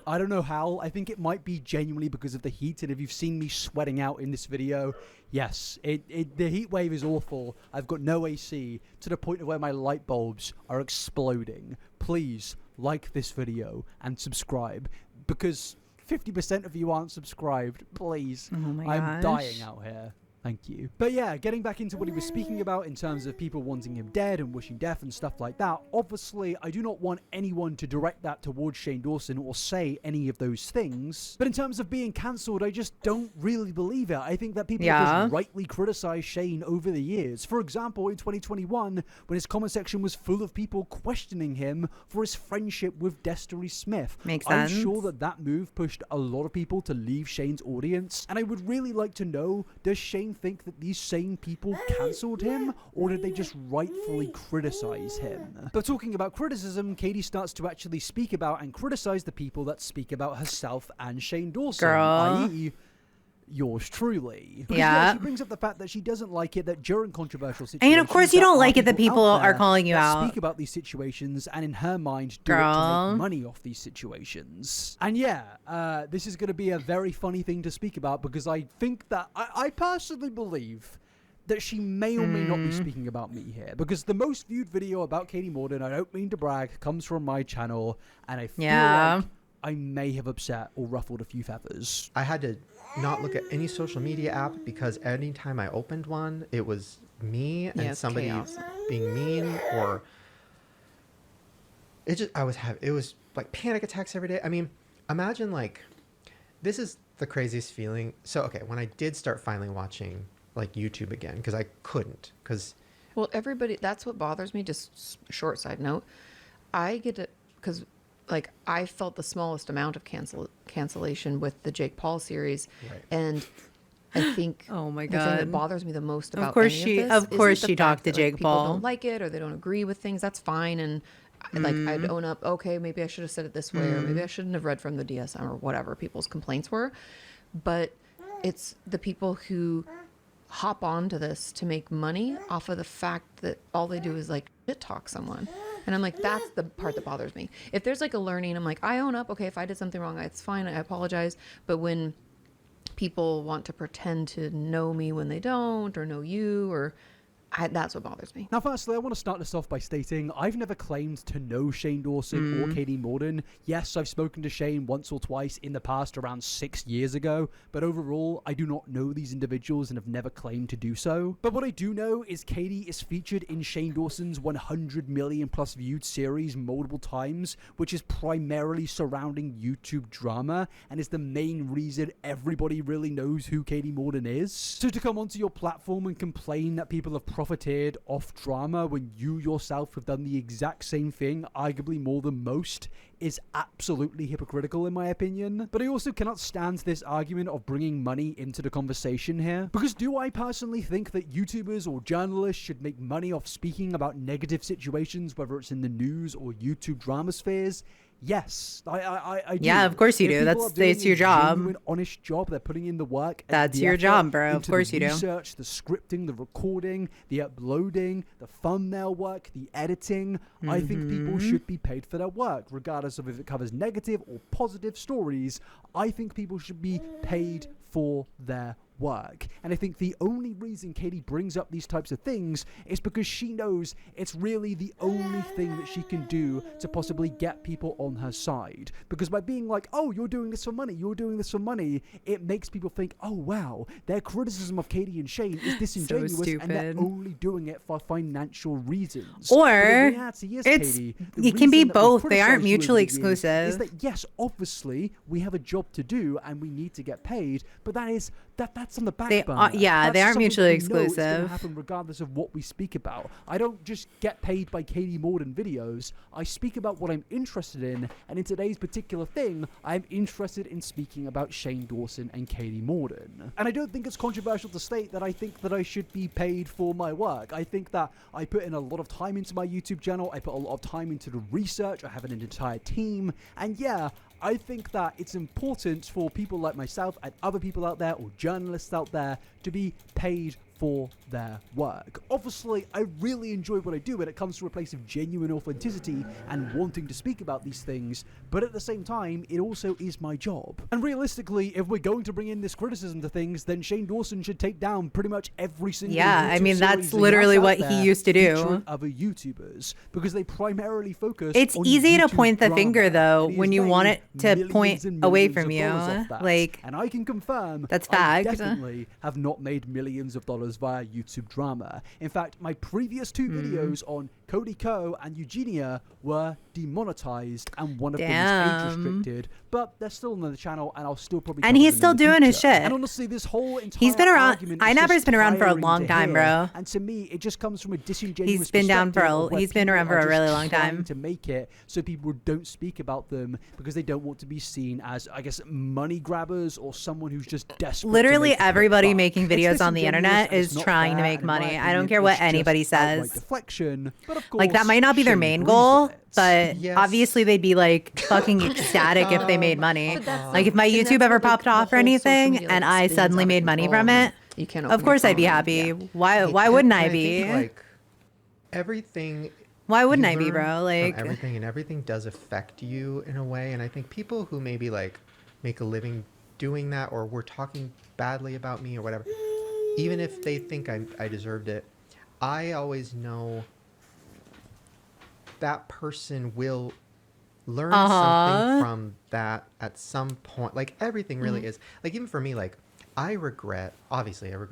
I don't know how. I think it might be genuinely because of the heat. And if you've seen me sweating out in this video, yes, the heat wave is awful. I've got no AC to the point of where my light bulbs are exploding. Please like this video and subscribe, because 50% of you aren't subscribed. Please. Oh my gosh. I'm dying out here. Thank you. But yeah, getting back into what he was speaking about in terms of people wanting him dead and wishing death and stuff like that, obviously I do not want anyone to direct that towards Shane Dawson or say any of those things. But in terms of being cancelled, I just don't really believe it. I think that people have just rightly criticized Shane over the years. For example, in 2021, when his comment section was full of people questioning him for his friendship with Destiny Smith. Makes sense. I'm sure that move pushed a lot of people to leave Shane's audience, and I would really like to know, does Shane think that these same people cancelled him, or did they just rightfully criticize him? But talking about criticism, Katie starts to actually speak about and criticize the people that speak about herself and Shane Dawson, i.e. yours truly. Because, she brings up the fact that she doesn't like it that during controversial situations, and of course you don't like it that people are calling you out, speak about these situations and in her mind do it to make money off these situations. And this is going to be a very funny thing to speak about, because I think that I personally believe that she may or may not be speaking about me here, because the most viewed video about Katie Morden, I don't mean to brag, comes from my channel, and I feel like I may have upset or ruffled a few feathers. I had to not look at any social media app, because anytime I opened one, it was me and somebody being mean, or it was like panic attacks every day. I mean, imagine, like, this is the craziest feeling. So, okay, when I did start finally watching like YouTube again, because I couldn't, well, everybody, that's what bothers me. Just short side note, I get it because like I felt the smallest amount of cancellation with the Jake Paul series, and I think oh my god, the thing that bothers me the most about of course she talked to Jake Paul. People don't like it or they don't agree with things. That's fine, and like I'd own up. Okay, maybe I should have said it this way, or maybe I shouldn't have read from the DSM or whatever people's complaints were. But it's the people who hop onto this to make money off of the fact that all they do is like shit talk someone. And I'm like, that's the part that bothers me. If there's like a learning, I'm like, I own up. Okay, if I did something wrong, it's fine. I apologize. But when people want to pretend to know me when they don't, or know you, or that's what bothers me. Now, firstly, I want to start this off by stating I've never claimed to know Shane Dawson or Katie Morden. Yes, I've spoken to Shane once or twice in the past, around 6 years ago, but overall, I do not know these individuals and have never claimed to do so. But what I do know is Katie is featured in Shane Dawson's 100 million plus viewed series multiple times, which is primarily surrounding YouTube drama, and is the main reason everybody really knows who Katie Morden is. So to come onto your platform and complain that people have profited off drama when you yourself have done the exact same thing, arguably more than most, is absolutely hypocritical in my opinion. But I also cannot stand this argument of bringing money into the conversation here, because do I personally think that YouTubers or journalists should make money off speaking about negative situations, whether it's in the news or YouTube drama spheres? Yes, I do. Yeah, of course you do. It's your job. Genuine, honest job. They're putting in the work. That's your job, bro. Of course you do. Research, the scripting, the recording, the uploading, the thumbnail work, the editing. I think people should be paid for their work, regardless of if it covers negative or positive stories. I think people should be paid for their work. And I think the only reason Katie brings up these types of things is because she knows it's really the only thing that she can do to possibly get people on her side. Because by being like, oh, you're doing this for money, you're doing this for money, it makes people think, oh wow, their criticism of Katie and Shane is disingenuous, and they're only doing it for financial reasons. Or Katie, it can be both. They aren't mutually exclusive. Is that yes, obviously we have a job to do and we need to get paid, but that's on the back burner. They aren't mutually exclusive. It's going to happen regardless of what we speak about. I don't just get paid by Katie Morden videos. I speak about what I'm interested in, and in today's particular thing, I'm interested in speaking about Shane Dawson and Katie Morden. And I don't think it's controversial to state that I think that I should be paid for my work. I think that I put in a lot of time into my YouTube channel. I put a lot of time into the research. I have an entire team, and yeah, I think that it's important for people like myself and other people out there, or journalists out there, to be paid for their work. Obviously, I really enjoy what I do when it comes to a place of genuine authenticity and wanting to speak about these things, but at the same time, it also is my job. And realistically, if we're going to bring in this criticism to things, then Shane Dawson should take down pretty much every single I YouTube mean, that's series he literally has out what he there used to do. featuring other YouTubers, because they primarily focus It's on easy to YouTube point the drama, finger, though, and he when has you want made it to millions point and away millions from of you. dollars off that. Like, and I can confirm that's I fact. definitely have not made millions of dollars via YouTube drama. In fact, my previous two videos on Cody Ko and Eugenia were demonetized, and one of them is age restricted, but they're still on the channel, and I'll still probably and cover he's them still in the doing his future. shit. And honestly, this whole entire He's been around. argument I is never's just been around for a tiring long to time, hear, bro. and to me, it just comes from a disingenuous He's been down for perspective of where he's been people around for are a just really long trying time. to make it so people don't speak about them because they don't want to be seen as, I guess, money grabbers or someone who's just desperate. Literally to make a quick everybody buck. making It's videos on the disingenuous internet and it's is not trying to fair, make and in my money. I don't opinion, care what it's just anybody outright says. deflection. But of Like, that course, might not be their Shane main agrees goal, with it. but Yes. obviously they'd be like fucking ecstatic if they made money. But that's Like, if my and that's YouTube ever what, like, popped the off or whole social anything media, and like, I spins suddenly out of made money control, from it, you can't of open course your I'd be phone. happy. Yeah. Why wouldn't I And be? think, like, everything. Why wouldn't you I be, learn bro? from Like, everything, and everything does affect you in a way. And I think people who maybe like make a living doing that, or were talking badly about me or whatever, even if they think I deserved it, I always know that person will learn something from that at some point. Like, everything really is. Like, even for me, like, I regret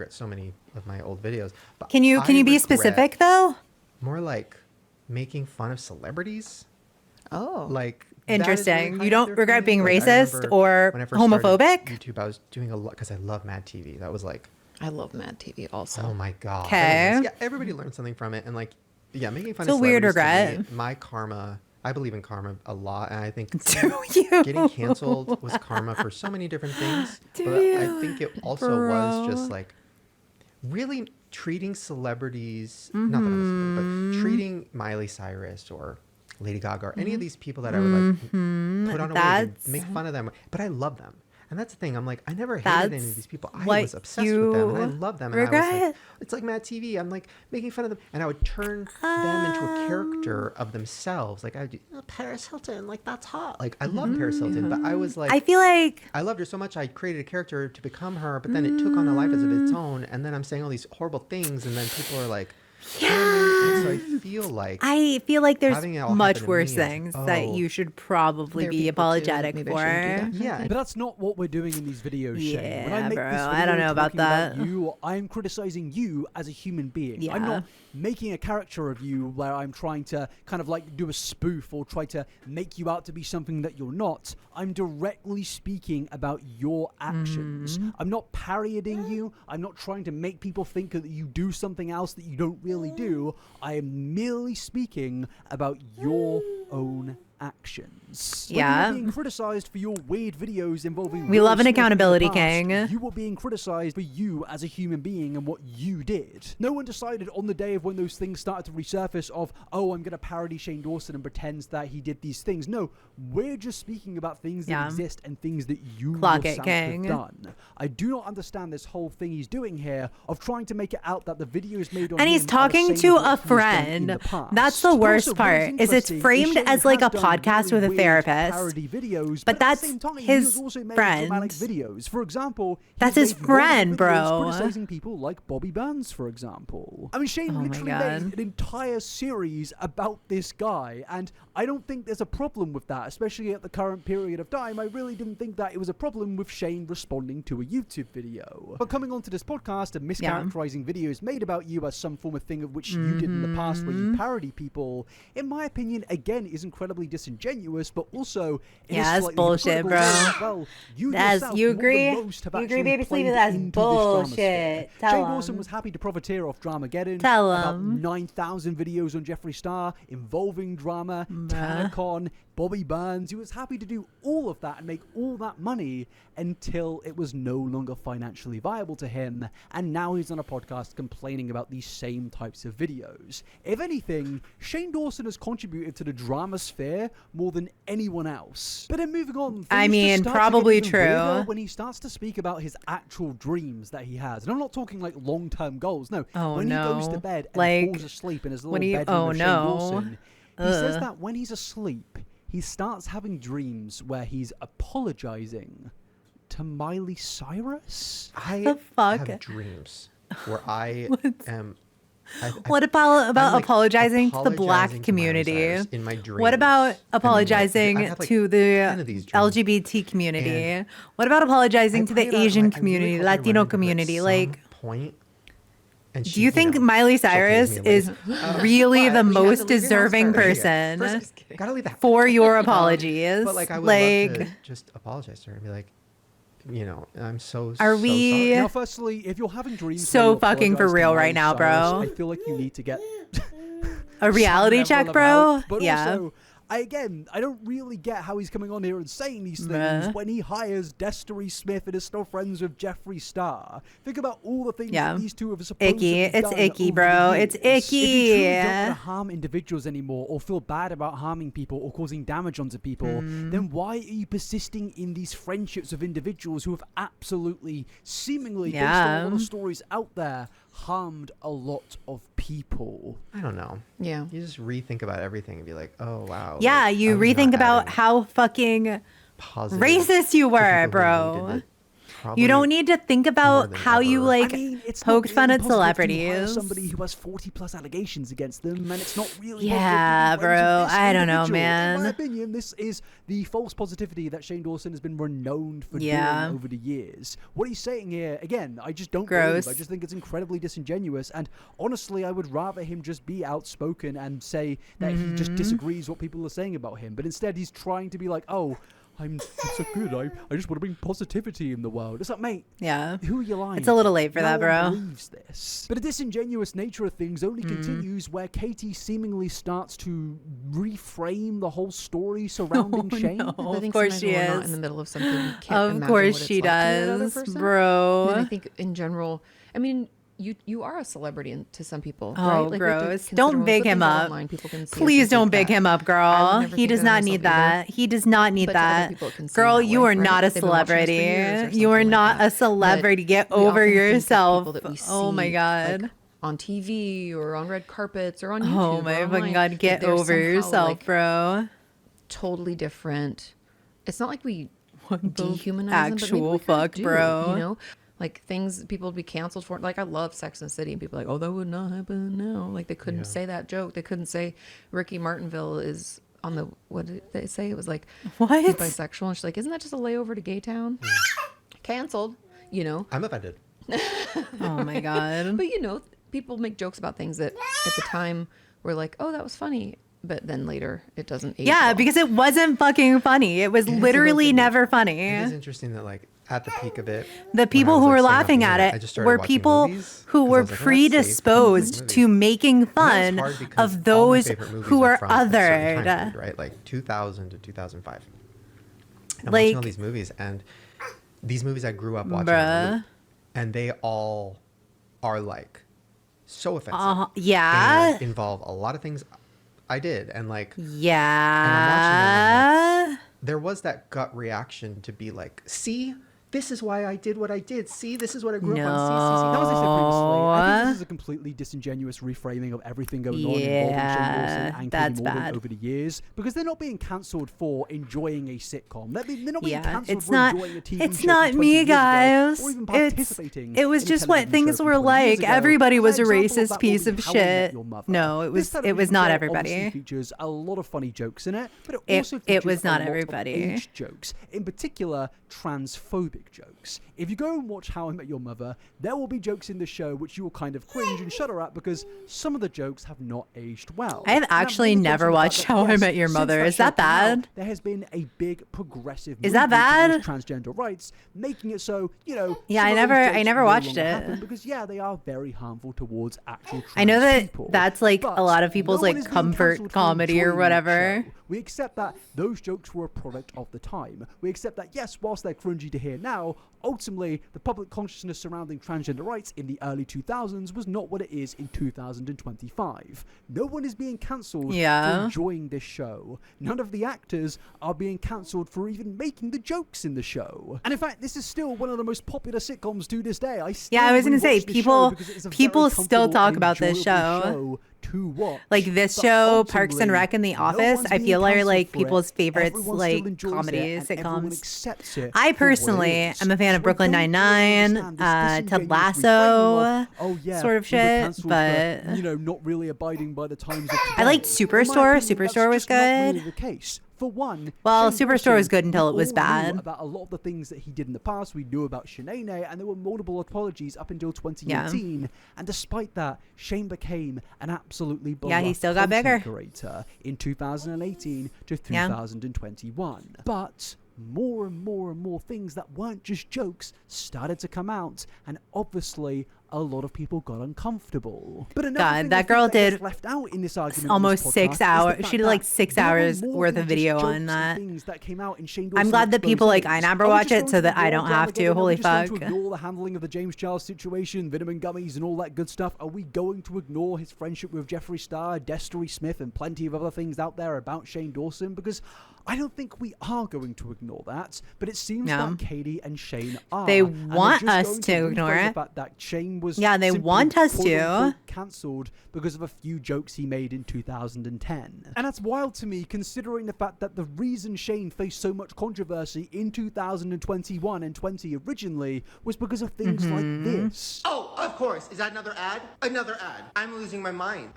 so many of my old videos, but can you I be regret specific though? more like making fun of celebrities. Oh, Like, that is really Interesting. high You up don't there for regret me. being Like, I racist remember or when I first started homophobic? YouTube, I was doing a lot because I love Mad TV. That was like, I love Mad TV also. oh my god. 'Kay. Yeah, everybody learned something from it, and like, yeah, making fun It's of a weird celebrities, to regret. me, my karma. I believe in karma a lot, and I think Do you? getting canceled was karma for so many different things. Do But I you? think it also was just Bro. like really treating celebrities, not that I'm a celebrity, but treating Miley Cyrus or Lady Gaga or any of these people that I would like put on a wig and That's make fun of them, but I love them. And that's the thing. I'm like, I never hated any That's of these people. I what was obsessed with them, and I you love them. And I was like, regret? it's like Mad TV. I'm like making fun of them, and I would turn them into a character of themselves. Like, I would do, oh, Paris Hilton, like, that's hot. Like, I love Paris Hilton, but I was like, I feel like I loved her so much. I created a character to become her, but then it took on a life of its own. And then I'm saying all these horrible things, and then people are like, yeah. And so I feel like there's having it all much happen to worse me is, things that oh. you should probably There are be people too, apologetic maybe I shouldn't do for. that. Yeah. But that's not what we're doing in these videos, Shane. When I Yeah, make bro, this video I don't know about talking that. you, I'm criticizing you as a human being. I'm Yeah. not making a character of you where I'm trying to kind of like do a spoof or try to make you out to be something that you're not. I'm directly speaking about your actions. I'm not parodying you. I'm not trying to make people think that you do something else that you don't really do. I am merely speaking about your own actions. When Yeah. you were being criticized for your weird videos involving We Will love an Smith in the accountability past, king. you were being criticized for you as a human being and what you did. No one decided on the day of when those things started to resurface of, oh, I'm going to parody Shane Dawson and pretends that he did these things. No, we're just speaking about things that Yeah. exist and things that you Clock it, yourself king. have done. I do not understand this whole thing he's doing here of trying to make it out that the videos made on And he's him are the talking same to as what a he's done in friend. the past. That's the Also, worst what part, is it's interesting framed Shane as like has a done podcast really with a weird therapist. parody videos, But at that's the same time, he his has also made friend. dramatic videos. For example, That's he's his made multiple friend, videos bro. criticizing people like Bobby Burns, for example. I mean, Shane Oh my literally God. made an entire series about this guy, and I don't think there's a problem with that, especially at the current period of time. I really didn't think that it was a problem with Shane responding to a YouTube video. But coming onto this podcast and mischaracterizing videos made about you as some form of thing of which you did in the past where you parody people, in my opinion, again, is incredibly disingenuous, but also in Yeah, a that's slightly bullshit, hypocritical bro. way as well. You yourself, you more than agree? most, have You agree, actually Baby Sleepy? played That's into this drama bullshit. sphere. Tell Shane 'em. Dawson was happy to profiteer off Dramageddon. Tell about 'em. 9,000 videos on Jeffree Star involving drama, TanaCon, Bobby bands. He was happy to do all of that and make all that money until it was no longer financially viable to him. And now he's on a podcast complaining about these same types of videos. If anything, Shane Dawson has contributed to the drama sphere more than anyone else. But then moving on, I mean, probably true. When he starts to speak about his actual dreams that he has, and I'm not talking like long-term goals. No, when he goes to bed and falls asleep in his little bedroom with Shane Dawson, he says that when he's asleep, he starts having dreams where he's apologizing to Miley Cyrus. I have dreams where I am. What about apologizing to the black community? In my dreams. What about apologizing to the LGBT community? What about apologizing to the Asian community, Latino community? Like, do you think Miley Cyrus is really the most deserving person for your apologies? But like, I would love to just apologize to her and be like, you know, I'm so. Are we? Now, firstly, if you're having dreams, so fucking for real right now, bro. I feel like you need to get a reality check, bro. But yeah. Also, I don't really get how he's coming on here and saying these things when he hires Destiny Smith and is still friends with Jeffree Star. Think about all the things that these two have supposedly done. It's icky, bro. It's icky. If you truly don't want to harm individuals anymore or feel bad about harming people or causing damage onto people, then why are you persisting in these friendships of individuals who have absolutely, seemingly, based on all the stories out there, harmed a lot of people? I don't know. Yeah. You just rethink about everything and be like, oh, wow. Yeah, like, you rethink about how fucking racist you were, bro. You don't need to think about how you poked fun at celebrities. Somebody who has 40+ allegations against them, and it's not really. Yeah, bro. I don't know, man. In my opinion, this is the false positivity that Shane Dawson has been renowned for doing over the years. What he's saying here, again, I just don't believe. I just think it's incredibly disingenuous, and honestly, I would rather him just be outspoken and say that he just disagrees what people are saying about him. But instead, he's trying to be like, oh, I'm so good. I just want to bring positivity in the world. It's like, mate. Yeah. Who are you lying? It's a little late for that, bro. No one believes this. But the disingenuous nature of things only continues where Katie seemingly starts to reframe the whole story surrounding Shane. No, of course she is. Not in the middle of something. You can't of imagine course what it's she like does, bro. And I think in general, I mean, you are a celebrity to some people. Oh, right? Like, gross. Don't big him up. Please don't big him up, girl. He does not need that. He does not need that. Girl, you are not a celebrity. You are not a celebrity. Get over yourself. Oh my God. On TV or on red carpets or on YouTube. Oh my fucking God. Get over yourself, bro. Totally different. It's not like we dehumanize actual fuck, bro. You know? Like things people would be canceled for. Like I love Sex and the City, and people are like, oh, that would not happen now. Like they couldn't say that joke. They couldn't say Ricky Martinville is on the, what did they say? It was like, what? He's bisexual. And she's like, isn't that just a layover to Gay Town? Canceled, you know. I'm offended. Oh my God. But you know, people make jokes about things that at the time were like, oh, that was funny. But then later it doesn't age well. Because it wasn't fucking funny. It was literally never funny. It is interesting that like at the peak of it, the people who were laughing at it were people who were predisposed to making fun of those who are othered. Right, like 2000 to 2005. And I'm watching all these movies, and these movies I grew up watching, and they all are like so offensive. And involve a lot of things I did, and like and I'm watching them, and like, there was that gut reaction to be like, see, this is why I did what I did. See, this is what I grew up on. See. That was what I said previously. I think this is a completely disingenuous reframing of everything going on involving Shane Dawson and Katie Morgan over the years, because they're not being cancelled for enjoying a sitcom. They're not being cancelled for enjoying a TV show. It's not me, guys. Or even participating. It was just what things were like. Everybody was a racist piece of shit. No, it was not everybody. It features a lot of funny jokes in it, but it also features was not a lot everybody. Of age jokes, in particular transphobic jokes. If you go and watch How I Met Your Mother, there will be jokes in the show which you will kind of cringe and shudder at because some of the jokes have not aged well. I have actually never watched How I Met Your Mother. Is that bad? There has been a big progressive movement. Is that bad? Transgender rights, making it so, you know. Yeah, I never watched it. Because they are very harmful towards actual trans I know that people. that's like a lot of people's like comfort comedy or whatever. We accept that those jokes were a product of the time. We accept that, yes, whilst they're cringy to hear now, ultimately, the public consciousness surrounding transgender rights in the early 2000s was not what it is in 2025. No one is being cancelled for enjoying this show. None of the actors are being cancelled for even making the jokes in the show. And in fact, this is still one of the most popular sitcoms to this day. I was going to say, people still talk about this show. To watch. Like this show, Parks and Rec, and The Office, I feel are like people's favorites, like comedy sitcoms. I personally am a fan of Brooklyn Nine-Nine, Ted Lasso, sort of shit, but you know, not really abiding by the times of today. I liked Superstore. Superstore was good. Really the case. For one, well, Superstore was good until it was bad. About a lot of the things that he did in the past, we knew about Shane, and there were multiple apologies up until 2018. Yeah. And despite that, Shane became an absolutely beloved he still got bigger creator in 2018 to 2021. Yeah. But more and more and more things that weren't just jokes started to come out, and obviously a lot of people got uncomfortable. But God, that girl did left out in this argument almost 6 hours. She did like 6 hours worth of video on that. I'm glad that people like I never watch it so that I don't have to. Holy fuck. Are we going to ignore the handling of the James Charles situation, vitamin gummies and all that good stuff? Are we going to ignore his friendship with Jeffree Star, Destiny Smith, and plenty of other things out there about Shane Dawson? Because I don't think we are going to ignore that, but it seems that Katie and Shane are. They want us to ignore it. The fact that Shane was they want us to. Cancelled because of a few jokes he made in 2010. And that's wild to me, considering the fact that the reason Shane faced so much controversy in 2021 and 20 originally was because of things like this. Oh, of course. Is that another ad? Another ad. I'm losing my mind.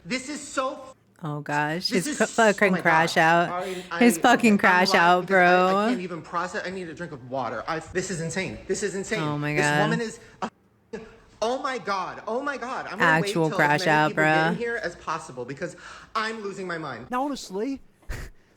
This is so... Oh gosh, his fucking crash out. His fucking crash out, bro. I can't even process. I need a drink of water. This is insane. Oh my god. This woman is... Oh my god. I'm gonna actual wait till crash as many out, people bro. get in here as possible because I'm losing my mind. Now, honestly,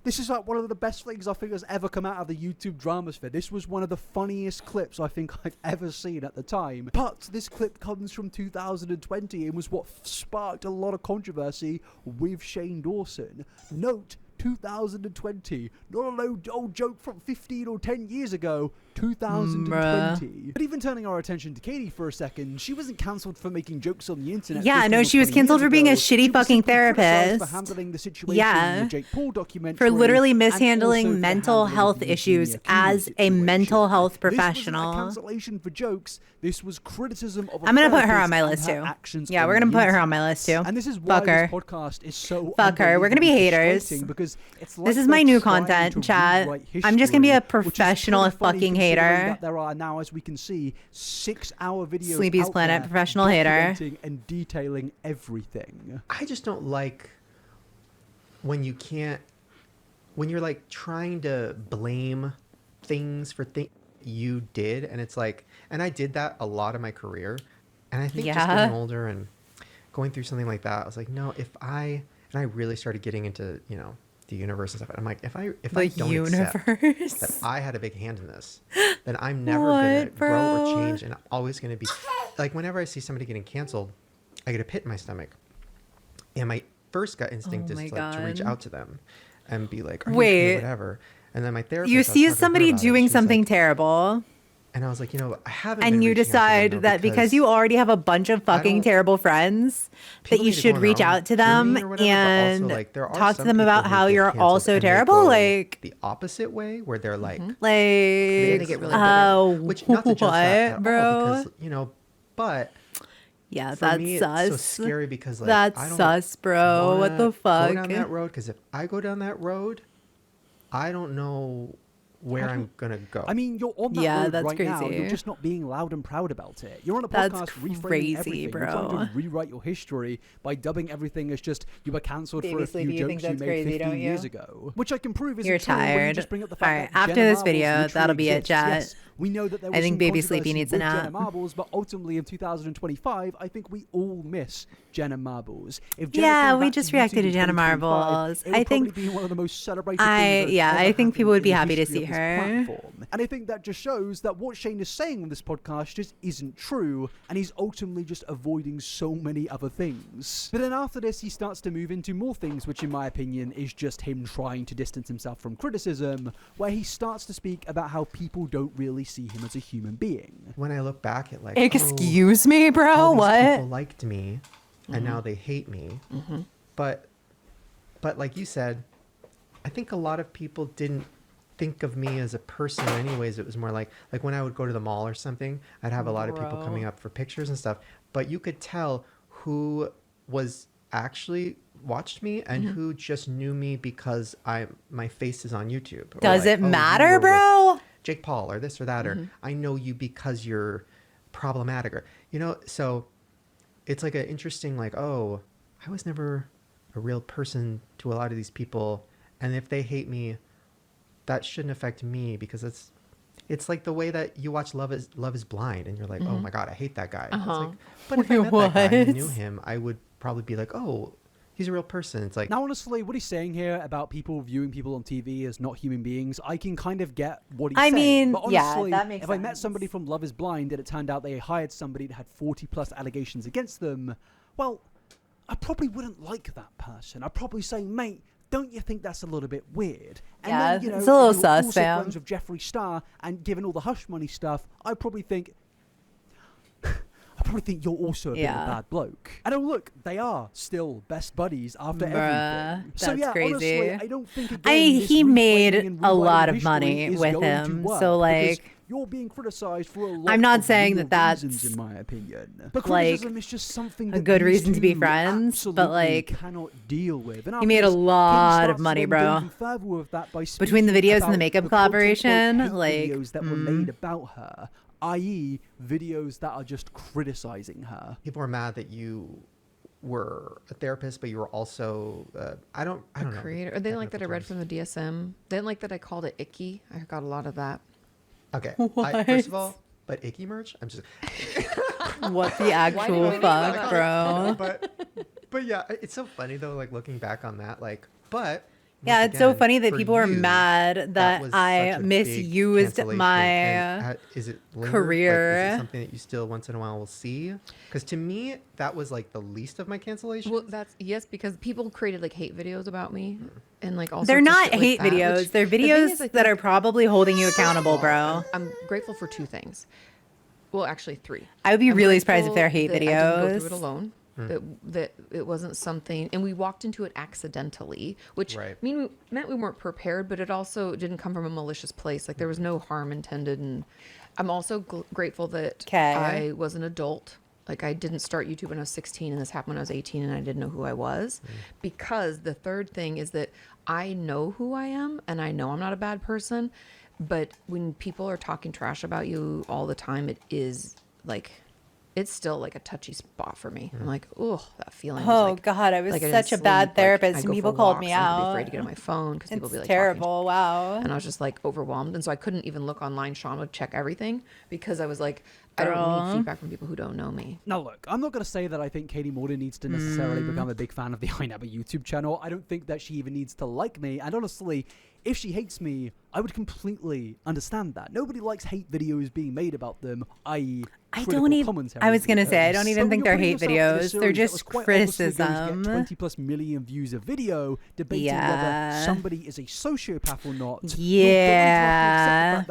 this is like one of the best things I think has ever come out of the YouTube dramasphere. This was one of the funniest clips I think I've ever seen at the time. But this clip comes from 2020 and was what sparked a lot of controversy with Shane Dawson. Note, 2020, not a old joke from 15 or 10 years ago. 2020. But even turning our attention to Katie for a second, she wasn't cancelled for making jokes on the internet. Yeah, no, she was cancelled for being a shitty fucking therapist. For handling the situation in the Jake Paul documentary. For literally mishandling mental health issues as a mental health professional. This was a cancellation for jokes. This was criticism of I'm gonna put her on my list too. Yeah, we're gonna put her on my list too. And this is why this podcast is so fuck her. We're gonna be haters. Because it's like this is my new content, chat. I'm just gonna be a professional fucking hater. That there are now, as we can see, 6-hour videos. Sleepysplanet, professional hater, and detailing everything. I just don't like when you can't, when you're like trying to blame things for things you did, and it's like, and I did that a lot in my career, and I think just getting older and going through something like that, I was like, no, and I really started getting into, you know, the universe and stuff. And I'm like, if I don't accept that I had a big hand in this, then I'm never gonna grow or change, and I'm always gonna be like, whenever I see somebody getting canceled, I get a pit in my stomach, and my first gut instinct is to reach out to them and be like, are you okay, whatever. And then my therapist, you see somebody doing something terrible, and I was like, you know, I haven't. And you decide that because you already have a bunch of fucking terrible friends, that you should reach out to them and talk to them about how you're also terrible. Like the opposite way, where they're like, they get really bitter. Which not to judge that at bro. All, because, you know, but yeah, for that's me, sus. It's so scary because like that's I don't sus, bro. What the fuck? Go down that road, because if I go down that road, I don't know where I'm gonna go. I mean, you're on that road right now. You're just not being loud and proud about it. You're on a podcast reframing everything. Bro. You're trying to rewrite your history by dubbing everything as just you were cancelled for a few jokes you made 15 years ago, which I can prove isn't You're true. tired. Just bring up the fact all right, that after Jenna this Marbles video, literally that'll be it, exists. chat. Yes, We know that there was I think some Baby Sleepy controversy needs a with Jenna nap. Marbles, but ultimately in 2025, I think we all miss Jenna Marbles. If Jenna Yeah, came we back just to YouTube reacted to in Jenna 2025, Marbles. it would I probably think be one of the most celebrated things that has I ever think people would happened be in the happy to history see of this her. platform. And I think that just shows that what Shane is saying on this podcast just isn't true, and he's ultimately just avoiding so many other things. But then after this, he starts to move into more things, which in my opinion is just him trying to distance himself from criticism, where he starts to speak about how people don't really see him as a human being. When I look back at like, Excuse me, bro, all these what? people liked me, and now they hate me. But like you said, I think a lot of people didn't think of me as a person anyways. It was more like when I would go to the mall or something, I'd have a lot of people coming up for pictures and stuff, but you could tell who was actually watched me and who just knew me because my face is on YouTube. Or Does like, it "Oh, you matter, were with bro? Jake Paul or this or that, or I know you because you're problematic, or so it's like an interesting like, oh, I was never a real person to a lot of these people, and if they hate me, that shouldn't affect me, because it's like the way that you watch Love is Blind and you're like, oh my god, I hate that guy. It's like, but if I met that guy and knew him, I would probably be like, oh, he's a real person. It's like, now honestly, what he's saying here about people viewing people on TV as not human beings, I can kind of get what he's saying. mean, But yeah, honestly, that makes if I met sense. somebody from Love is Blind and it turned out they hired somebody that had 40 plus allegations against them, well, I probably wouldn't like that person. I'd probably say, mate, don't you think that's a little bit weird? And Yeah, then, it's a little if you're sus, also fam. friends with Jeffree Star, and given all the hush money stuff, I'd probably think, I probably think you're also a bit of a bad bloke. And oh look, they are still best buddies after everything. So that's yeah, crazy. honestly, I don't think again, this he reframing made and a lot rewriting of money history is with going to him, work, so, because like, you're being criticized for a lot I'm not of saying real that reasons, that's, in my opinion. But like, criticism is just something a that good these reason to be two friends, but, absolutely like, cannot deal with. And he after made a this, Katie lot of starts to money, then go bro. even further with that by Between the speaking videos and the about makeup quote-unquote collaboration, hate like, videos that were made about her, i.e. videos that are just criticizing her. people are mad that you were a therapist, but you were also I don't know. Creator. They didn't like that I read from the DSM. They didn't like that I called it icky. I got a lot of that. Okay. First of all, but icky merch? I'm just What the actual fuck, bro? But yeah, it's so funny though, like looking back on that, like, but Yeah, once it's so again, funny that for people are you, mad that was I such a big misused cancellation. my And, is it lingered? Like, career. is it something that you still once in a while will see? Because to me, that was like the least of my cancellations. Well, that's yes, because people created like hate videos about me, and like all They're sorts of not shit like hate that, videos. which- They're the thing videos is, I that think- are probably holding you accountable, bro. I'm grateful for two things. Well, actually, three. I would be I'm really surprised if grateful they're hate that I didn't go through it videos. alone. That it wasn't something, and we walked into it accidentally, which meant we weren't prepared, but it also didn't come from a malicious place. Like there was no harm intended, and I'm also grateful that I was an adult. Like I didn't start YouTube when I was 16, and this happened when I was 18, and I didn't know who I was. Because the third thing is that I know who I am, and I know I'm not a bad person. But when people are talking trash about you all the time, it is like, it's still like a touchy spot for me. I'm like, oh, that feeling. Oh, like, God, I was like I such a didn't bad sleep. therapist, I and go people for called walks, me and I'd be out. afraid to get on my phone because people It's be like terrible. Wow. and I was just like overwhelmed, and so I couldn't even look online. Sean would check everything because I was like, I don't need feedback from people who don't know me. Now look, I'm not going to say that I think Katie Morton needs to necessarily become a big fan of the I Never YouTube channel. I don't think that she even needs to like me, and honestly, if she hates me, I would completely understand that. Nobody likes hate videos being made about them, i.e. I don't even. I was gonna say I don't even think they're hate videos. They're just criticism. 20 plus million views a video debating whether somebody is a sociopath or not. Yeah.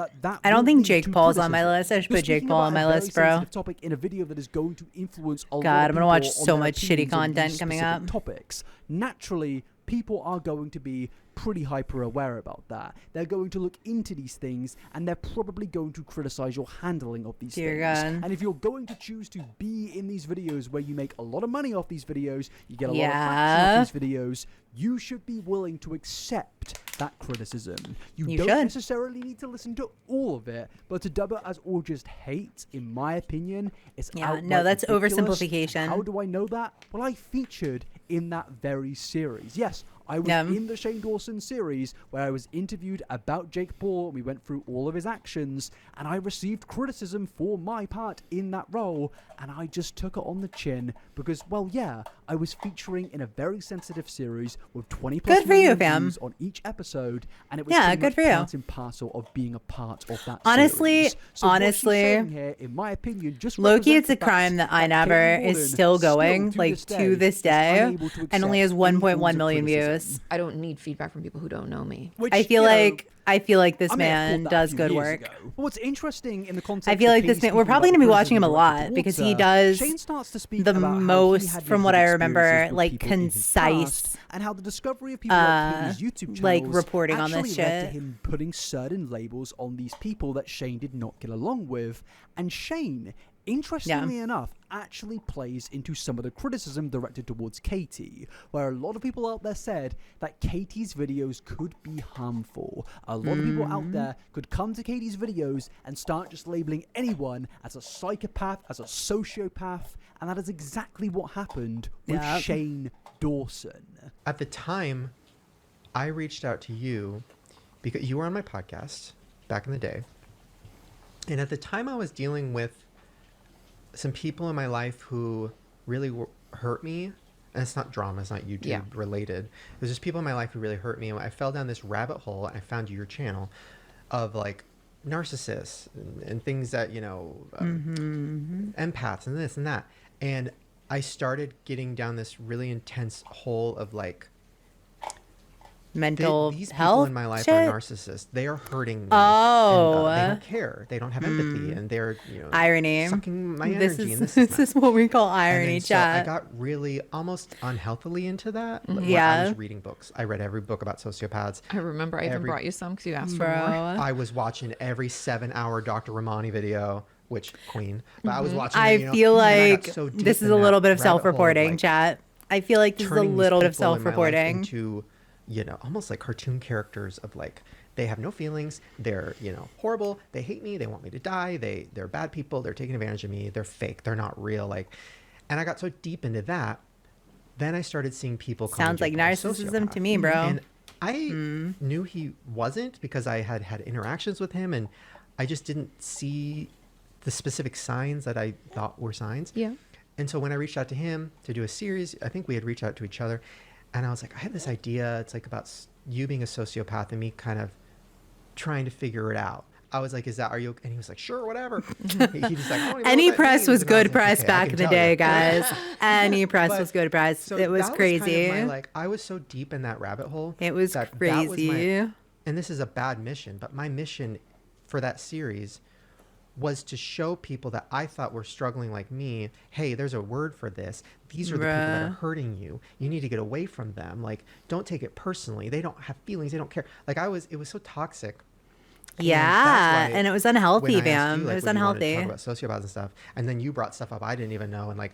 I don't think Jake Paul's on my list. I should You're put Jake speaking Paul about on a my very list, bro. sensitive topic in a video that is going to influence a lot God, of I'm gonna watch people on so their much shitty opinions on these content coming specific up. topics. Naturally, people are going to be pretty hyper aware about that. They're going to look into these things, and they're probably going to criticize your handling of these Dear things. God. And if you're going to choose to be in these videos where you make a lot of money off these videos, you get a lot of traction off these videos, you should be willing to accept that criticism. You don't should. necessarily need to listen to all of it, but to dub it as all just hate, in my opinion, is outright no, that's ridiculous. oversimplification. How do I know that? Well, I featured in that very series. Yes, I was in the Shane Dawson series where I was interviewed about Jake Paul, and we went through all of his actions, and I received criticism for my part in that role, and I just took it on the chin because, well, yeah, I was featuring in a very sensitive series with 20 plus Good for you, million fam. views on each episode, and it was Yeah, pretty good much for you. part and parcel of being a part of that Honestly, series. So what she's honestly, saying here, in my opinion, just Low-key, it's represents a the fact crime that I Katie Never Morgan is still going, to like, this to this is day, unable to and only has accept any 1.1 forms of million criticism. views. I don't need feedback from people who don't know me. Which, I feel you know, like this I may have man thought that a does few good years work. ago. But what's interesting in the context I feel of like this Katie man. We're speaking probably about going to be the watching him a criticism lot directed because towards he her, does Shane starts to speak the about how he most, had from years what of I experiences remember, with like people in his concise, past, and how the discovery of people like Katie's YouTube channels like reporting on actually this led to shit. him putting certain labels on these people that Shane did not get along with, and Shane, interestingly enough, actually plays into some of the criticism directed towards Katie, where a lot of people out there said that Katie's videos could be harmful. A lot of people out there could come to Katie's videos and start just labeling anyone as a psychopath, as a sociopath, and that is exactly what happened with Shane Dawson. At the time, I reached out to you because you were on my podcast back in the day. And at the time, I was dealing with some people in my life who really hurt me. And it's not drama, it's not YouTube related. It was just people in my life who really hurt me. And I fell down this rabbit hole and I found your channel of like narcissists and things that, you know, empaths and this and that. And I started getting down this really intense hole of like, mental these health people in my life shit? are narcissists. They are hurting me. Oh. And, they don't care. They don't have empathy, and they're irony. sucking my This energy. is and this is what we call irony, so chat. I got really almost unhealthily into that. Like, Yeah. I was reading books. I read every book about sociopaths. I remember I even brought you some because you asked for more. I was watching every 7-hour Dr. Ramani video, which queen. But I was watching. I it, feel and I like got so deep this is in a that little bit of rabbit hole self-reporting, like, chat. I feel like this is a turning these little bit of people in my life self-reporting. into, you know, almost like cartoon characters of like, they have no feelings. They're, you know, horrible. They hate me. They want me to die. They're bad people. They're taking advantage of me. They're fake. They're not real. Like, and I got so deep into that. Then I started seeing people. Sounds like narcissism to me, bro. And I knew he wasn't because I had had interactions with him, and I just didn't see the specific signs that I thought were signs. Yeah. And so when I reached out to him to do a series, I think we had reached out to each other, and I was like, I have this idea. It's like about you being a sociopath and me kind of trying to figure it out. I was like, are you? And he was like, sure, whatever. He just like, I don't even know Any what that press means. was And I good like, press okay, I back can in the tell day, you. guys. Any press But- was good press. so It was that crazy. kind of my, like, I was so deep in that rabbit hole. It was that crazy. was my, and this is a bad mission, but my mission for that series was to show people that I thought were struggling like me, hey, there's a word for this. These are the people that are hurting you. You need to get away from them. Like, don't take it personally. They don't have feelings. They don't care. Like, it was so toxic. Yeah, and it was unhealthy, when I asked fam. you, like, It was when you wanted to unhealthy. talk about sociopaths and stuff, and then you brought stuff up I didn't even know, and like,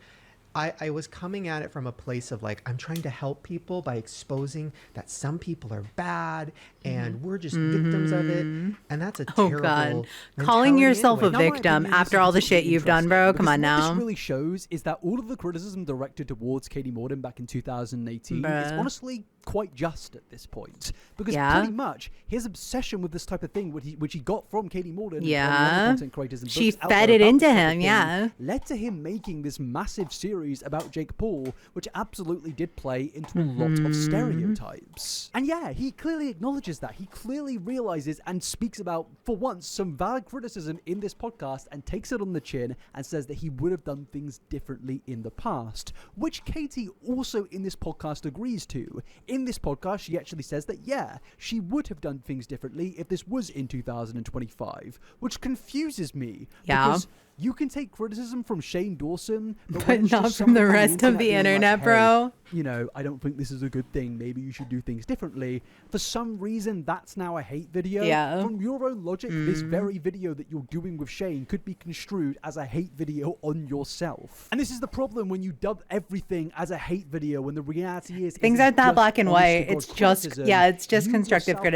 I was coming at it from a place of like, I'm trying to help people by exposing that some people are bad and we're just victims of it, and that's a terrible God. Calling mentality yourself anyway. a victim after all the shit you've done, bro. Come on What now. this really shows is that all of the criticism directed towards Katie Morgan back in 2018 is Bruh. honestly quite just at this point, because Yeah. pretty much his obsession with this type of thing, which he got from Katie Morgan, and from Yeah. other content creators and She books out fed there it about into this type of him, thing, yeah. led to him making this massive series about Jake Paul, which absolutely did play into a lot of stereotypes. And yeah, he clearly acknowledges that. He clearly realizes and speaks about, for once, some valid criticism in this podcast and takes it on the chin and says that he would have done things differently in the past, which Katie also in this podcast agrees to. In this podcast, she actually says that, yeah, she would have done things differently if this was in 2025, which confuses me. Yeah. Because you can take criticism from Shane Dawson, but, But when it's not just from the someone on rest of the being like, internet, "Hey, bro." you know, I don't think this is a good thing. Maybe you should do things differently. For some reason, that's now a hate video. Yeah. From your own logic, this very video that you're doing with Shane could be construed as a hate video on yourself. And this is the problem when you dub everything as a hate video when the reality is Things it's aren't that just black and honest to white. God It's just, criticism. yeah, it's just You constructive yourself Start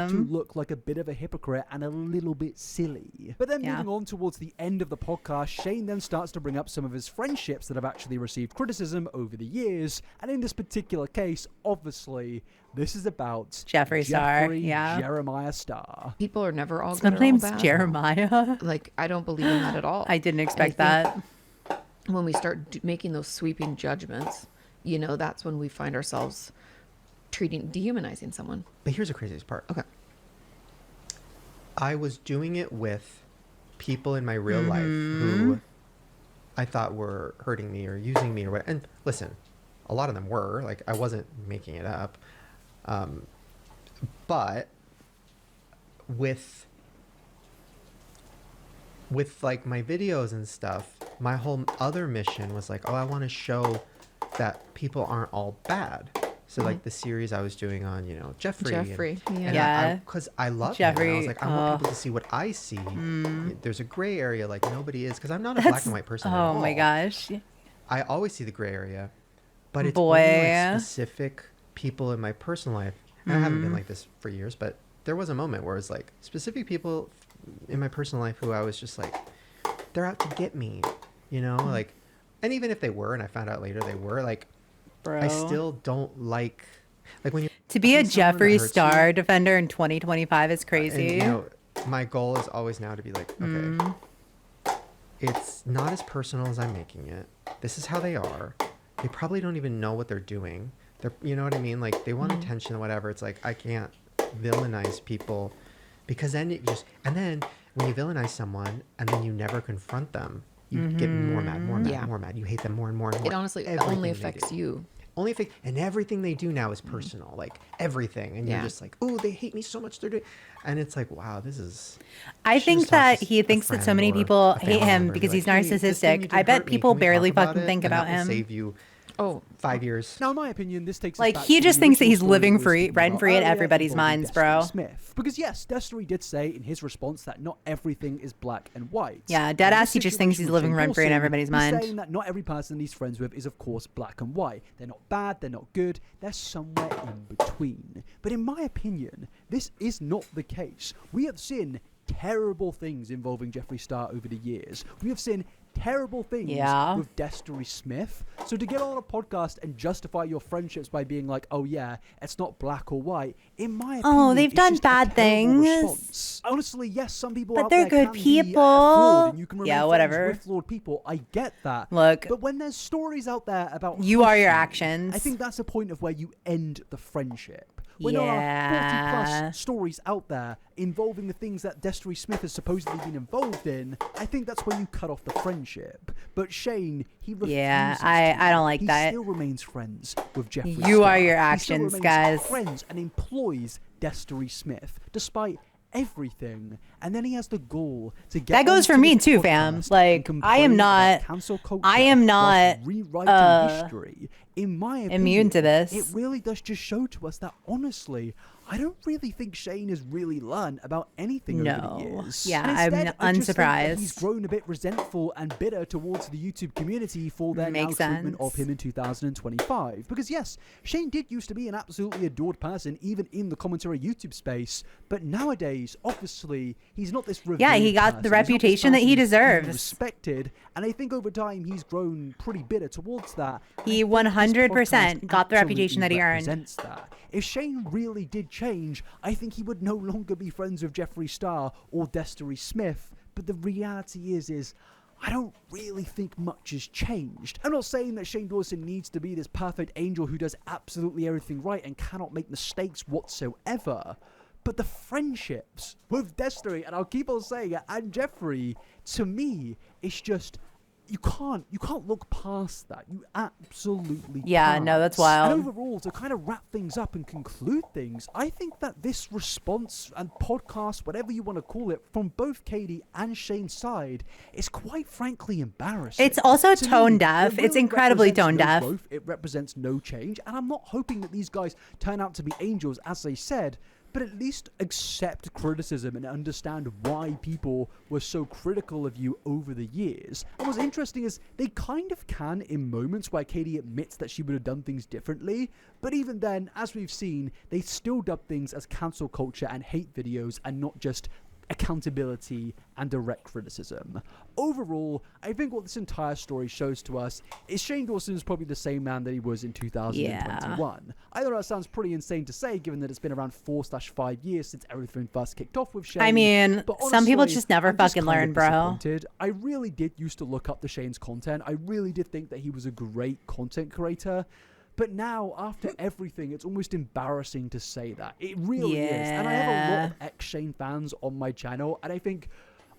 criticism. to look like a bit of a hypocrite and a little bit silly. But then Yeah. moving on towards the end of the podcast, podcast, Shane then starts to bring up some of his friendships that have actually received criticism over the years. And in this particular case, obviously, this is about Jeffree Star, yeah. Jeremiah Star. People are never all good or all Sometimes bad. Jeremiah. Like, I don't believe in that at all. I didn't expect I that. think when we start making those sweeping judgments, you know, that's when we find ourselves dehumanizing someone. But here's the craziest part. Okay. I was doing it with people in my real life who I thought were hurting me or using me or what. And listen, a lot of them were. Like, I wasn't making it up. But with like my videos and stuff, my whole other mission was like, oh, I want to show that people aren't all bad. So like the series I was doing on, you know, Jeffree. Because I love him. And I was like, I want people to see what I see. There's a gray area like nobody is. Because I'm not a black and white person at all. Oh my gosh. I always see the gray area. But it's only like specific people in my personal life. And I haven't been like this for years. But there was a moment where it's like specific people in my personal life who I was just like, they're out to get me. You know, like, and even if they were, and I found out later they were, like, Bro. I still don't like when you to be a Jeffree Star defender in 2025 is crazy. And, you know, my goal is always now to be like, okay, it's not as personal as I'm making it. This is how they are. They probably don't even know what they're doing. They're, you know what I mean? Like, they want attention or whatever. It's like, I can't villainize people because then it just, and then when you villainize someone and then you never confront them, you get more mad, more mad, more mad. You hate them more and more and more. It honestly only affects you. Only affects, and everything they do now is personal, like everything. And you're just like, oh, they hate me so much. They're doing, and it's like, wow, this is. I think that he thinks that so many people hate him because he's narcissistic. I bet people barely fucking think about him. Save you. 5 years. Now, in my opinion, this takes like he just thinks that he's living free, rent free in everybody's minds, bro. Smith. Because yes, Destiny did say in his response that not everything is black and white. Yeah, deadass. He just thinks he's living rent free in everybody's mind. He's saying that not every person he's friends with is, of course, black and white. They're not bad. They're not good. They're somewhere in between. But in my opinion, this is not the case. We have seen terrible things involving Jeffree Star over the years. We have seen terrible things with Destiny Smith. So to get on a podcast and justify your friendships by being like, oh yeah, it's not black or white, in my opinion, they've done bad things. Response. Honestly, yes, some people but out they're there good can people. Be, flawed, and you can remain whatever. Friends with flawed people. I get that. Look, but when there's stories out there about you are your actions, I think that's the point of where you end the friendship. When there are 40 plus stories out there involving the things that Destiny Smith has supposedly been involved in, I think that's when you cut off the friendship. But Shane, he refuses I don't like that. He still remains friends with Jeffree You Star. are your actions, he still guys. Friends and employs Destiny Smith, despite everything, and then he has the gall to get that goes for me too, fam. Like I am not rewriting history. In my opinion, immune to this. It really does just show to us that honestly, I don't really think Shane has really learned about anything over the years. Yeah, instead, I'm unsurprised. He's grown a bit resentful and bitter towards the YouTube community for their treatment of him in 2025. Because yes, Shane did used to be an absolutely adored person, even in the commentary YouTube space. But nowadays, obviously, he's not this revered he got person. the reputation that he deserves. Respected, and I think over time he's grown pretty bitter towards that. He 100% got the reputation that he earned. That. If Shane really did change, I think he would no longer be friends with Jeffree Star or Destiny Smith. But the reality is I don't really think much has changed. I'm not saying that Shane Dawson needs to be this perfect angel who does absolutely everything right and cannot make mistakes whatsoever. But the friendships with Destiny, and I'll keep on saying it, and Jeffree, to me, it's just... You can't look past that. You absolutely can't. No, that's wild. And overall, to kind of wrap things up and conclude things, I think that this response and podcast, whatever you want to call it, from both Katie and Shane's side, is quite frankly embarrassing. It's also tone deaf. It's incredibly tone deaf. It represents no change, and I'm not hoping that these guys turn out to be angels, as they said, but at least accept criticism and understand why people were so critical of you over the years. And what's interesting is they kind of can in moments where Katie admits that she would have done things differently, but even then, as we've seen, they still dub things as cancel culture and hate videos and not just accountability and direct criticism. Overall, I think what this entire story shows to us is Shane Dawson is probably the same man that he was in 2021. Yeah. I know that sounds pretty insane to say, given that it's been around 4/5 years since everything first kicked off with Shane. I mean, but honestly, some people just never I'm just fucking kind learn, of bro. disappointed. I really did used to look up to Shane's content. I really did think that he was a great content creator. But now, after everything, it's almost embarrassing to say that. It really is. And I have a lot of ex-Shane fans on my channel, and I think,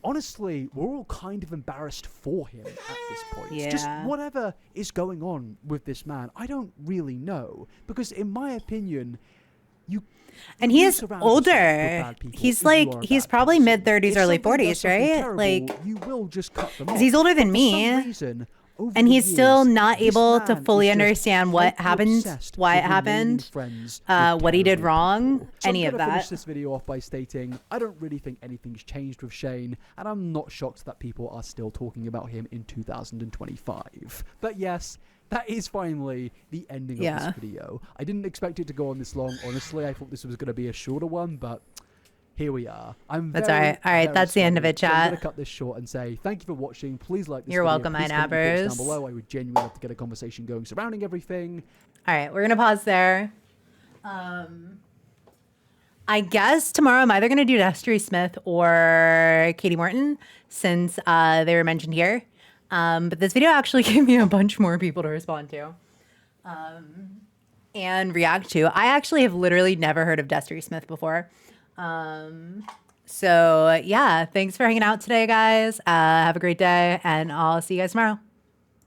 honestly, we're all kind of embarrassed for him at this point. Yeah. Just whatever is going on with this man, I don't really know. Because in my opinion, and he is older. He's like, he's probably mid-30s, early 40s, right? Terrible, like, you will just cut them off. He's older than me. Reason, and he's still not able to fully understand what happened, why it happened, what he did wrong, any of that. I'm going to finish this video off by stating I don't really think anything's changed with Shane, and I'm not shocked that people are still talking about him in 2025. But yes, that is finally the ending of this video. I didn't expect it to go on this long, honestly. I thought this was going to be a shorter one, but here we are. That's all right. All right, that's the end of it, chat. So I'm going to cut this short and say thank you for watching. Please like this You're video. welcome, Please my comment your thoughts nabbers. down below. I would genuinely love to get a conversation going surrounding everything. All right, we're going to pause there. I guess tomorrow I'm either going to do Destry Smith or Katie Morton, since they were mentioned here. But this video actually gave me a bunch more people to respond to and react to. I actually have literally never heard of Destry Smith before. So yeah, thanks for hanging out today, guys. Have a great day, and I'll see you guys tomorrow.